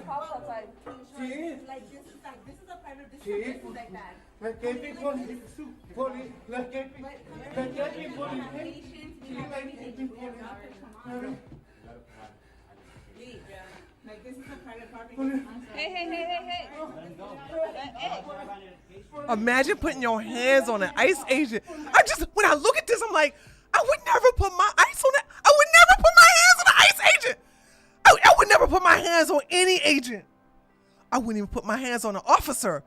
Speaker 8: She is.
Speaker 7: Like this is a private
Speaker 8: She is.
Speaker 7: business like that.
Speaker 8: Like keeping, police. Police, like keeping. Like keeping, police. She like keeping, police.
Speaker 7: Like this is a private property.
Speaker 6: Hey.
Speaker 1: Imagine putting your hands on an ICE agent. When I look at this, I'm like, I would never put my ice on it. I would never put my hands on an ICE agent. I would never put my hands on any agent. I wouldn't even put my hands on an officer.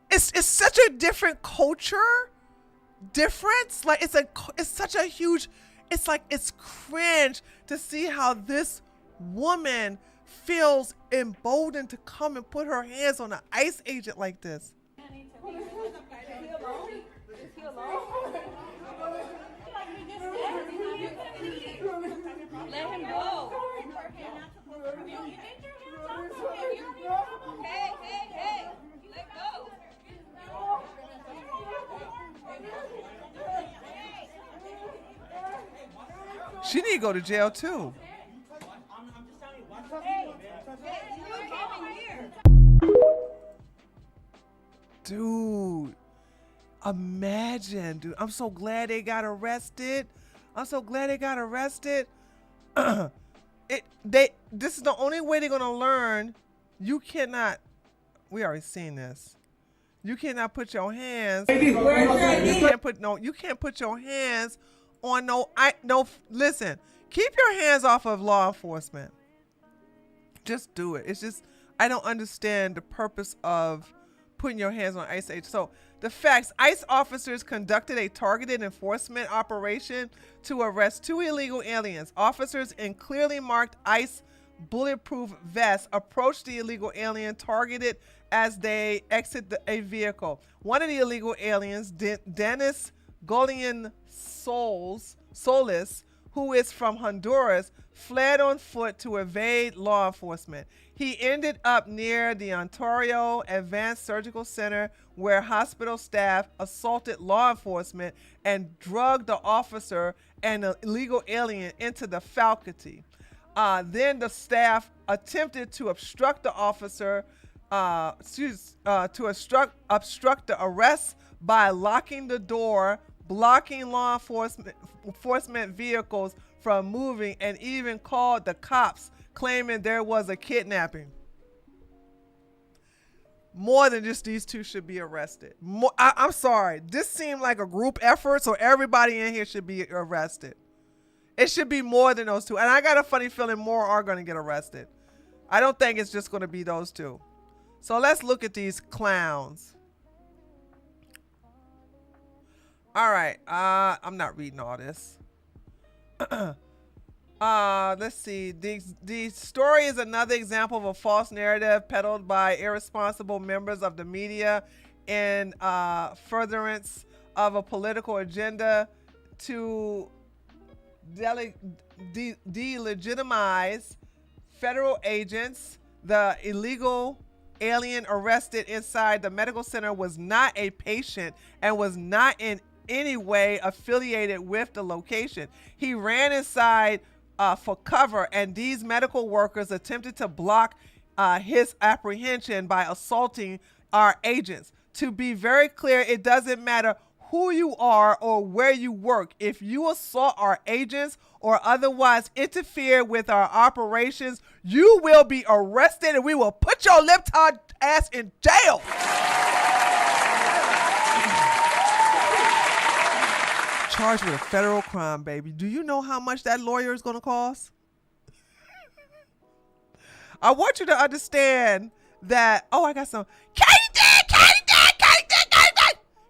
Speaker 1: It's such a different culture difference. Like it's such a huge. It's like it's cringe to see how this woman feels emboldened to come and put her hands on an ICE agent like this.
Speaker 6: Is he alone? Let him go. Hey. Let go.
Speaker 1: She need to go to jail too. Dude, imagine, dude. I'm so glad they got arrested. I'm so glad they got arrested. This is the only way they're gonna learn. You cannot. We already seen this. You cannot put your hands. You can't put your hands on no. Listen, keep your hands off of law enforcement. Just do it. It's just I don't understand the purpose of putting your hands on ICE agents. So the facts: ICE officers conducted a targeted enforcement operation to arrest 2 illegal aliens. Officers in clearly marked ICE bulletproof vests approached the illegal alien targeted as they exit a vehicle. One of the illegal aliens, Dennis Golian Solis, who is from Honduras, fled on foot to evade law enforcement. He ended up near the Ontario Advanced Surgical Center, where hospital staff assaulted law enforcement and drugged the officer and the illegal alien into the faculty. Then the staff attempted to obstruct the officer, obstruct the arrest by locking the door, blocking law enforcement vehicles from moving, and even called the cops, claiming there was a kidnapping. More than just these 2 should be arrested. I'm sorry. This seemed like a group effort, so everybody in here should be arrested. It should be more than those 2. And I got a funny feeling more are going to get arrested. I don't think it's just going to be those 2. So let's look at these clowns. All right. I'm not reading all this. Let's see. The story is another example of a false narrative peddled by irresponsible members of the media in furtherance of a political agenda to delegitimize federal agents. The illegal alien arrested inside the medical center was not a patient and was not in any way affiliated with the location. He ran inside for cover, and these medical workers attempted to block his apprehension by assaulting our agents. To be very clear, it doesn't matter who you are or where you work. If you assault our agents or otherwise interfere with our operations, you will be arrested and we will put your libtard ass in jail. Charged with a federal crime, baby. Do you know how much that lawyer is going to cost? I want you to understand that. Oh, I got some.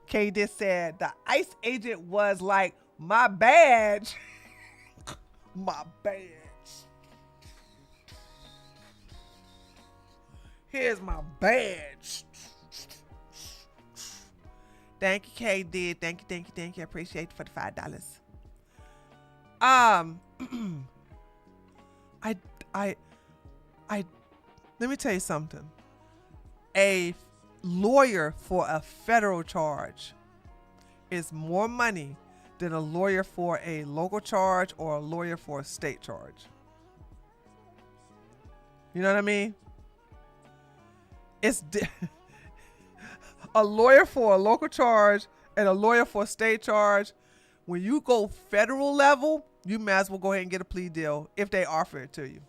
Speaker 1: Katie said the ICE agent was like, my badge. My badge. Here's my badge. Thank you, Katie. Thank you. I appreciate it for the $5. Let me tell you something. A lawyer for a federal charge is more money than a lawyer for a local charge or a lawyer for a state charge. You know what I mean? It's a lawyer for a local charge and a lawyer for a state charge. When you go federal level, you might as well go ahead and get a plea deal if they offer it to you.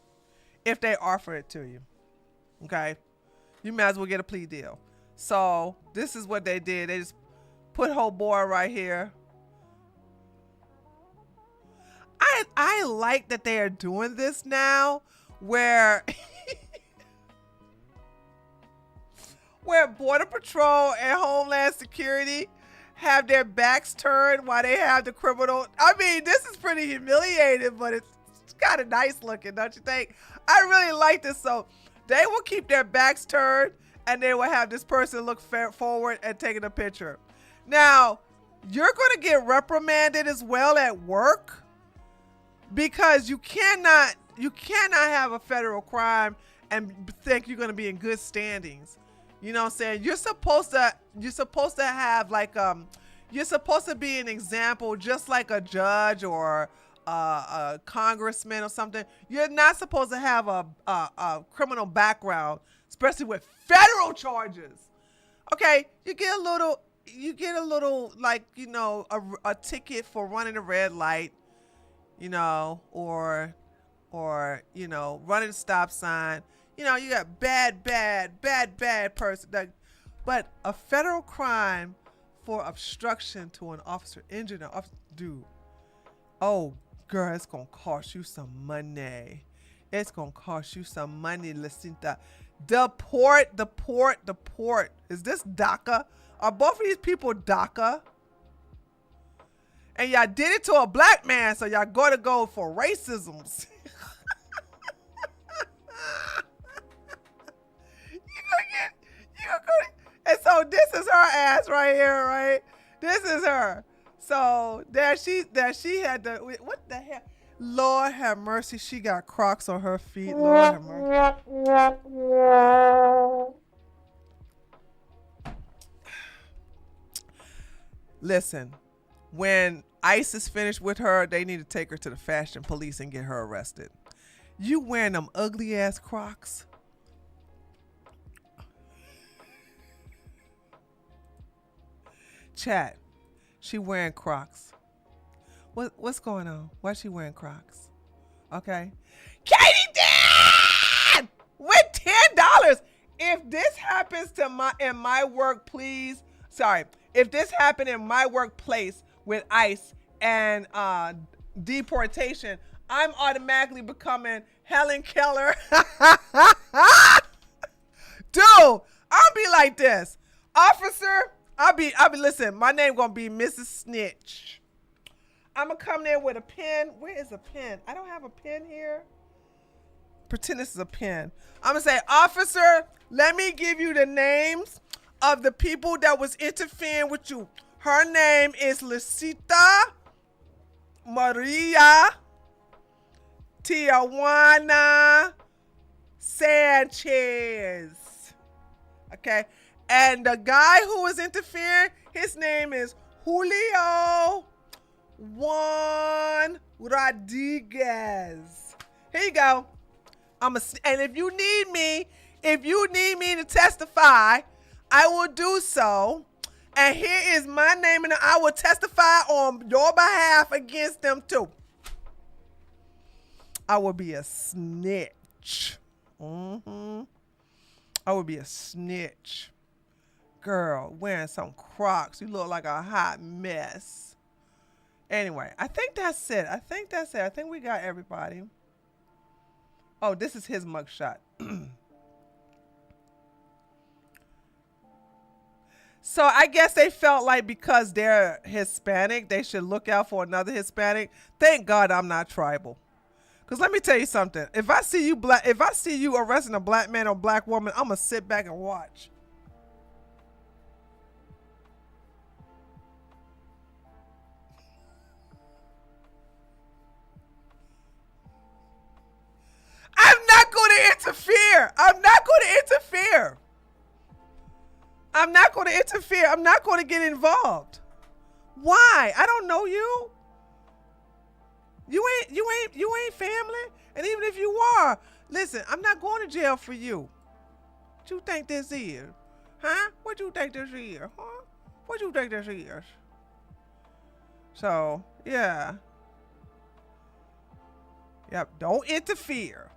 Speaker 1: Okay? You might as well get a plea deal. So this is what they did. They just put whole boy right here. I like that they are doing this now where where Border Patrol and Homeland Security have their backs turned while they have the criminal. I mean, this is pretty humiliating, but it's kind of nice looking, don't you think? I really like this. So they will keep their backs turned and they will have this person look forward and taking a picture. Now, you're going to get reprimanded as well at work because you cannot have a federal crime and think you're going to be in good standings. You know what I'm saying? You're supposed to have like you're supposed to be an example, just like a judge or a congressman or something. You're not supposed to have a criminal background, especially with federal charges. Okay, you get a little like, you know, a ticket for running a red light. you know, or you know, running a stop sign. You know, you got bad person. But a federal crime for obstruction to an officer, injuring an officer, dude. Oh, girl, it's gonna cost you some money. It's gonna cost you some money, Lucinda. The port. Is this DACA? Are both of these people DACA? And y'all did it to a black man, so y'all gotta go for racisms. And so this is her ass right here, right? This is her. So that she had to, what the hell? Lord have mercy, she got Crocs on her feet. Lord have mercy. Listen, when ICE is finished with her, they need to take her to the fashion police and get her arrested. You wearing them ugly ass Crocs? Chat, she wearing Crocs. What's going on? Why is she wearing Crocs? Okay. Katie Dan with $10. If this happens to in my work, please. Sorry. If this happened in my workplace with ICE and deportation, I'm automatically becoming Helen Keller. Dude, I'll be like this. Officer, I'll be listen, my name gonna be Mrs. Snitch. I'm gonna come there with a pen. Where is a pen? I don't have a pen here. Pretend this is a pen. I'm gonna say, officer, let me give you the names of the people that was interfering with you. Her name is Lucita Maria Tijuana Sanchez. Okay. And the guy who was interfering, his name is Julio Juan Rodriguez. Here you go. And if you need me to testify, I will do so. And here is my name, and I will testify on your behalf against them too. I will be a snitch. I will be a snitch. Girl, wearing some Crocs. You look like a hot mess. Anyway, I think that's it. I think we got everybody. Oh, this is his mugshot. So I guess they felt like because they're Hispanic, they should look out for another Hispanic. Thank God I'm not tribal. Cause let me tell you something. If I see you arresting a black man or black woman, I'm gonna sit back and watch. I'm not going to interfere. I'm not going to get involved. Why? I don't know you. You ain't family. And even if you are, listen, I'm not going to jail for you. What you think this is? Huh? What you think this is? Huh? What you think this is? So, yeah. Yep, don't interfere.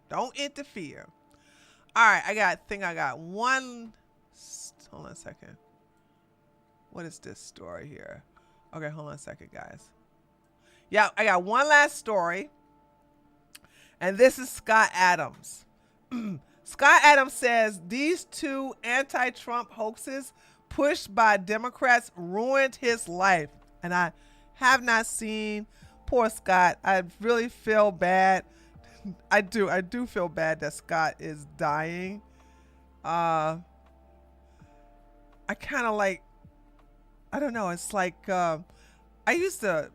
Speaker 1: Don't interfere. All right, I got one. Hold on a second. What is this story here? Okay, hold on a second, guys. Yeah, I got one last story. And this is Scott Adams. Scott Adams says these two anti-Trump hoaxes pushed by Democrats ruined his life. And I have not seen poor Scott. I really feel bad. I do feel bad that Scott is dying. I kind of like, I don't know. It's like I used to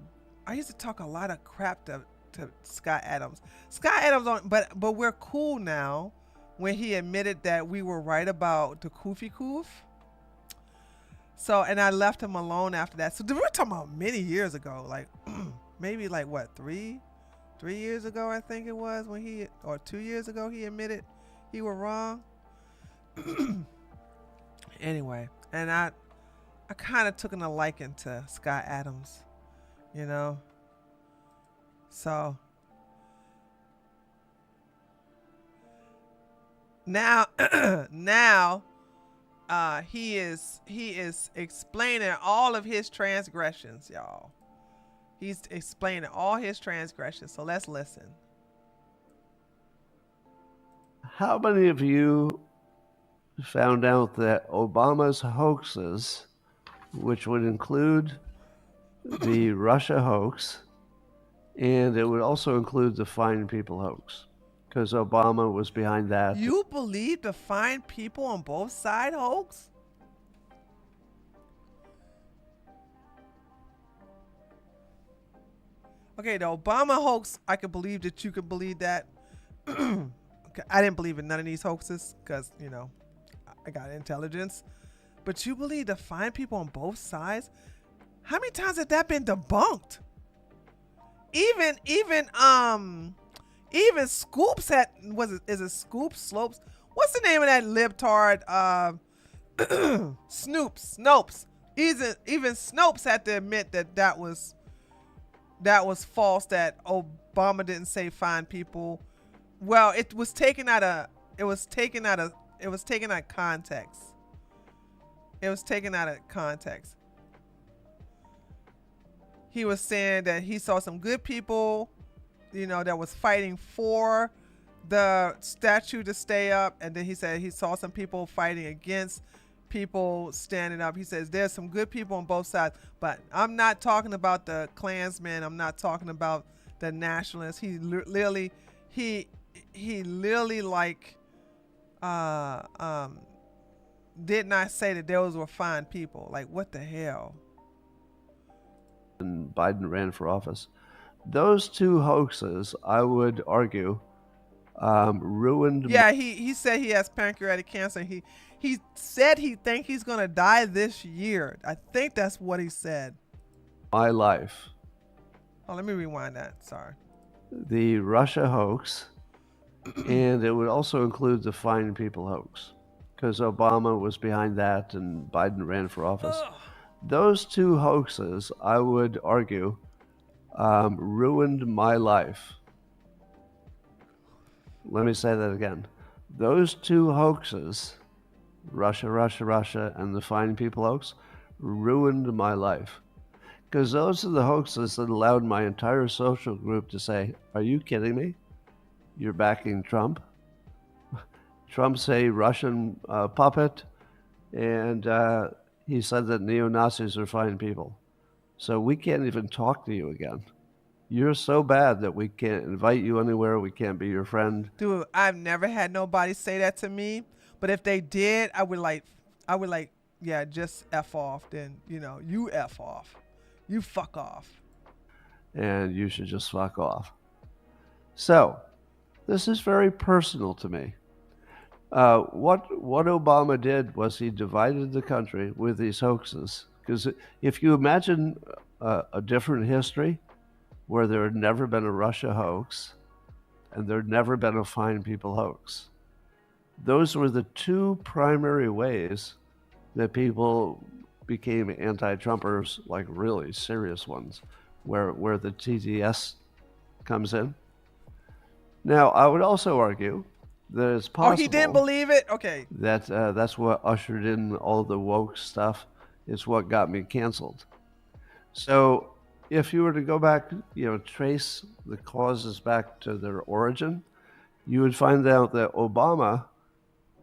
Speaker 1: talk a lot of crap to Scott Adams. Scott Adams, but we're cool now. When he admitted that we were right about the Koofy Koof. So, and I left him alone after that. So we're talking about many years ago, like maybe like what, 3 years ago, I think it was, when or 2 years ago, he admitted he was wrong. Anyway, and I kind of took a liking to Scott Adams, you know. So now, now, he is explaining all of his transgressions, y'all. He's explaining all his transgressions. So let's listen.
Speaker 9: How many of you found out that Obama's hoaxes, which would include the Russia hoax, and it would also include the Fine People hoax, because Obama was behind that.
Speaker 1: You believe the fine people on both sides hoax? Okay, the Obama hoax, I could believe that you could believe that. Okay, I didn't believe in none of these hoaxes because, you know, I got intelligence. But you believe the fine people on both sides? How many times has that been debunked? Even Scoops had, is it Scoops? Slopes? What's the name of that libtard? Snopes. Even Snopes had to admit that was false, that Obama didn't say fine people. Well, it was taken out of context. It was taken out of context. He was saying that he saw some good people, you know, that was fighting for the statue to stay up, and then he said he saw some people fighting against people standing up. He says there's some good people on both sides, but I'm not talking about the Klansmen. I'm not talking about the nationalists. He literally like did not say that those were fine people. Like, what the hell?
Speaker 9: And Biden ran for office. Those two hoaxes, I would argue, ruined.
Speaker 1: Yeah, he said he has pancreatic cancer. He said he think he's gonna die this year. I think that's what he said.
Speaker 9: My life.
Speaker 1: Oh, let me rewind that. Sorry.
Speaker 9: The Russia hoax, and it would also include the Fine People hoax, because Obama was behind that and Biden ran for office. Those two hoaxes, I would argue, ruined my life. Let me say that again. Those two hoaxes, Russia, and the Fine People hoax, ruined my life. Because those are the hoaxes that allowed my entire social group to say, are you kidding me? You're backing Trump? Trump's a Russian puppet, and he said that neo-Nazis are fine people. So we can't even talk to you again. You're so bad that we can't invite you anywhere. We can't be your friend.
Speaker 1: Dude, I've never had nobody say that to me. But if they did, I would like, yeah, just F off. Then, you know, you F off. You fuck off.
Speaker 9: And you should just fuck off. So, this is very personal to me. What Obama did was he divided the country with these hoaxes. Because if you imagine a different history where there had never been a Russia hoax and there had never been a Fine People hoax, those were the two primary ways that people became anti-Trumpers, like really serious ones, where the TTS comes in. Now, I would also argue that it's possible.
Speaker 1: Oh, he didn't believe it? Okay.
Speaker 9: That's what ushered in all the woke stuff. It's what got me canceled. So if you were to go back, you know, trace the causes back to their origin, you would find out that Obama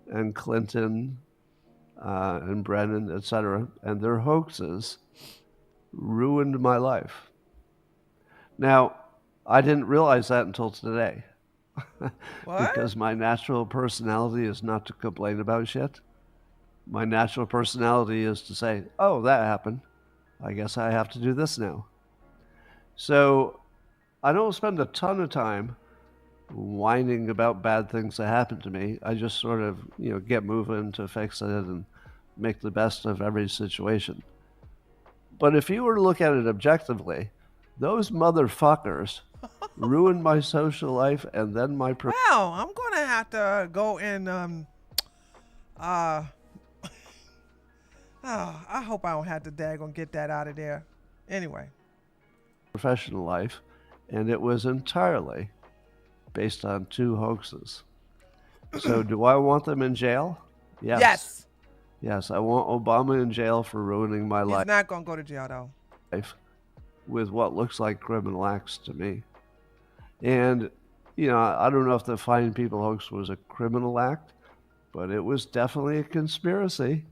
Speaker 9: and Clinton and Brennan, etc., and their hoaxes ruined my life. Now, I didn't realize that until today. Because my natural personality is not to complain about shit. My natural personality is to say, oh, that happened. I guess I have to do this now. So I don't spend a ton of time whining about bad things that happen to me. I just sort of, you know, get moving to fix it and make the best of every situation. But if you were to look at it objectively, those motherfuckers ruined my social life and then my...
Speaker 1: Well, I'm going to have to go and... I hope I don't have to daggone get that out of there. Anyway.
Speaker 9: Professional life. and it was entirely based on 2 hoaxes. So do I want them in jail? Yes.
Speaker 1: Yes.
Speaker 9: Yes, I want Obama in jail for ruining my
Speaker 1: He's not going to go to jail, though.
Speaker 9: life with what looks like criminal acts to me. And, you know, I don't know if the Fine People hoax was a criminal act, but it was definitely a conspiracy.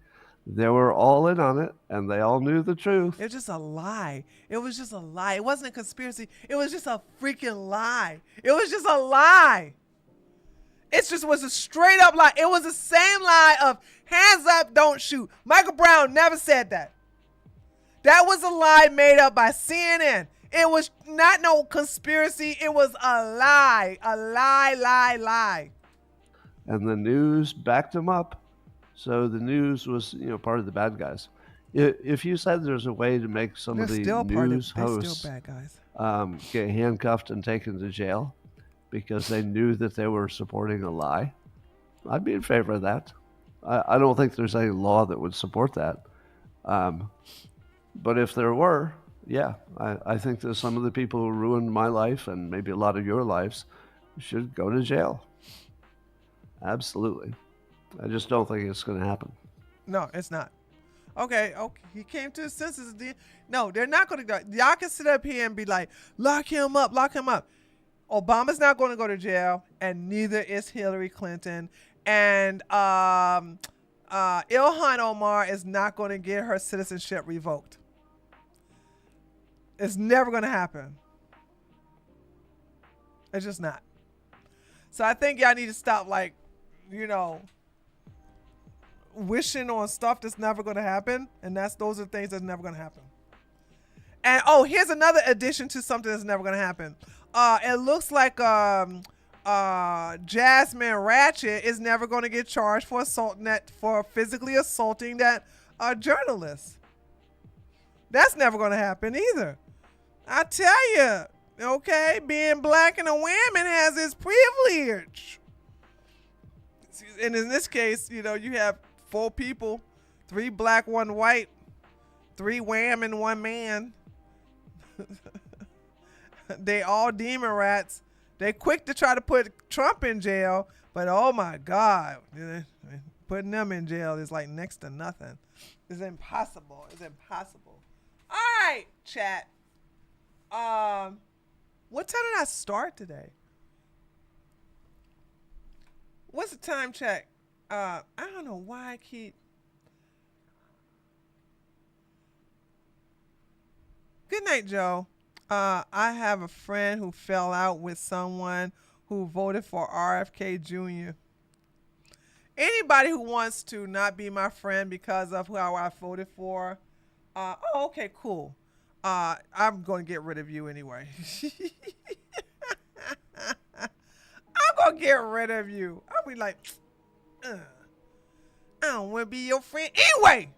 Speaker 9: They were all in on it, and they all knew the truth.
Speaker 1: It was just a lie. It was just a lie. It wasn't a conspiracy. It was just a freaking lie. It was just a lie. It just was a straight up lie. It was the same lie of hands up, don't shoot. Michael Brown never said that. That was a lie made up by CNN. It was not no conspiracy. It was a lie. A lie, lie, lie.
Speaker 9: And the news backed them up. So the news was, you know, part of the bad guys. If you said there's a way to make some
Speaker 1: They're
Speaker 9: of the
Speaker 1: still part of,
Speaker 9: news
Speaker 1: they're
Speaker 9: hosts
Speaker 1: still bad guys.
Speaker 9: get handcuffed and taken to jail because they knew that they were supporting a lie, I'd be in favor of that. I don't think there's any law that would support that. But if there were, yeah, I think that some of the people who ruined my life and maybe a lot of your lives should go to jail. Absolutely. I just don't think it's going to happen.
Speaker 1: No, it's not. Okay, he came to his senses. No, they're not going to go. Y'all can sit up here and be like, lock him up, lock him up. Obama's not going to go to jail, and neither is Hillary Clinton. And Ilhan Omar is not going to get her citizenship revoked. It's never going to happen. It's just not. So I think y'all need to stop, like, you know, wishing on stuff that's never going to happen. And those are things that's never going to happen. And, oh, here's another addition to something that's never going to happen. It looks like Jasmine Ratchet is never going to get charged for physically assaulting that journalist. That's never going to happen either. I tell you, okay, being black and a woman has its privilege. And in this case, you know, you have 4 people, 3 black, 1 white, 3 wham and 1 man. They all demon rats. They quick to try to put Trump in jail, but oh my God, putting them in jail is like next to nothing. It's impossible. It's impossible. All right, chat. What time did I start today? What's the time check? I don't know why I keep. Good night, Joe. I have a friend who fell out with someone who voted for RFK Jr. Anybody who wants to not be my friend because of how I voted for, oh, okay, cool. I'm going to get rid of you anyway. I'm going to get rid of you. I'll be like, I don't want to be your friend anyway.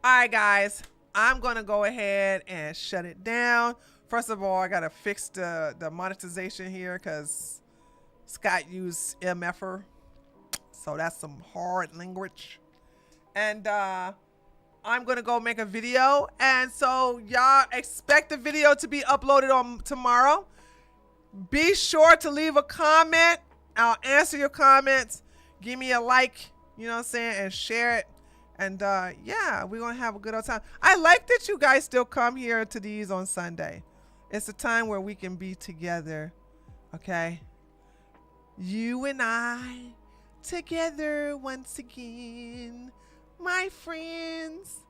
Speaker 1: All right, guys. I'm going to go ahead and shut it down. First of all, I got to fix the monetization here because Scott used MFR. So that's some hard language. And I'm going to go make a video. And so y'all expect the video to be uploaded on tomorrow. Be sure to leave a comment. I'll answer your comments. Give me a like, you know what I'm saying, and share it. And yeah, we're going to have a good old time. I like that you guys still come here to these on Sunday. It's a time where we can be together, okay? You and I together once again, my friends.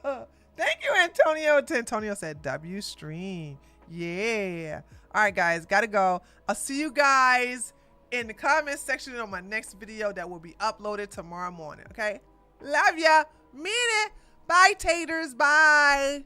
Speaker 1: Thank you, Antonio. Antonio said W stream. Yeah. All right, guys, gotta go. I'll see you guys in the comment section on my next video that will be uploaded tomorrow morning. Okay, love ya, mean it. Bye, taters. Bye.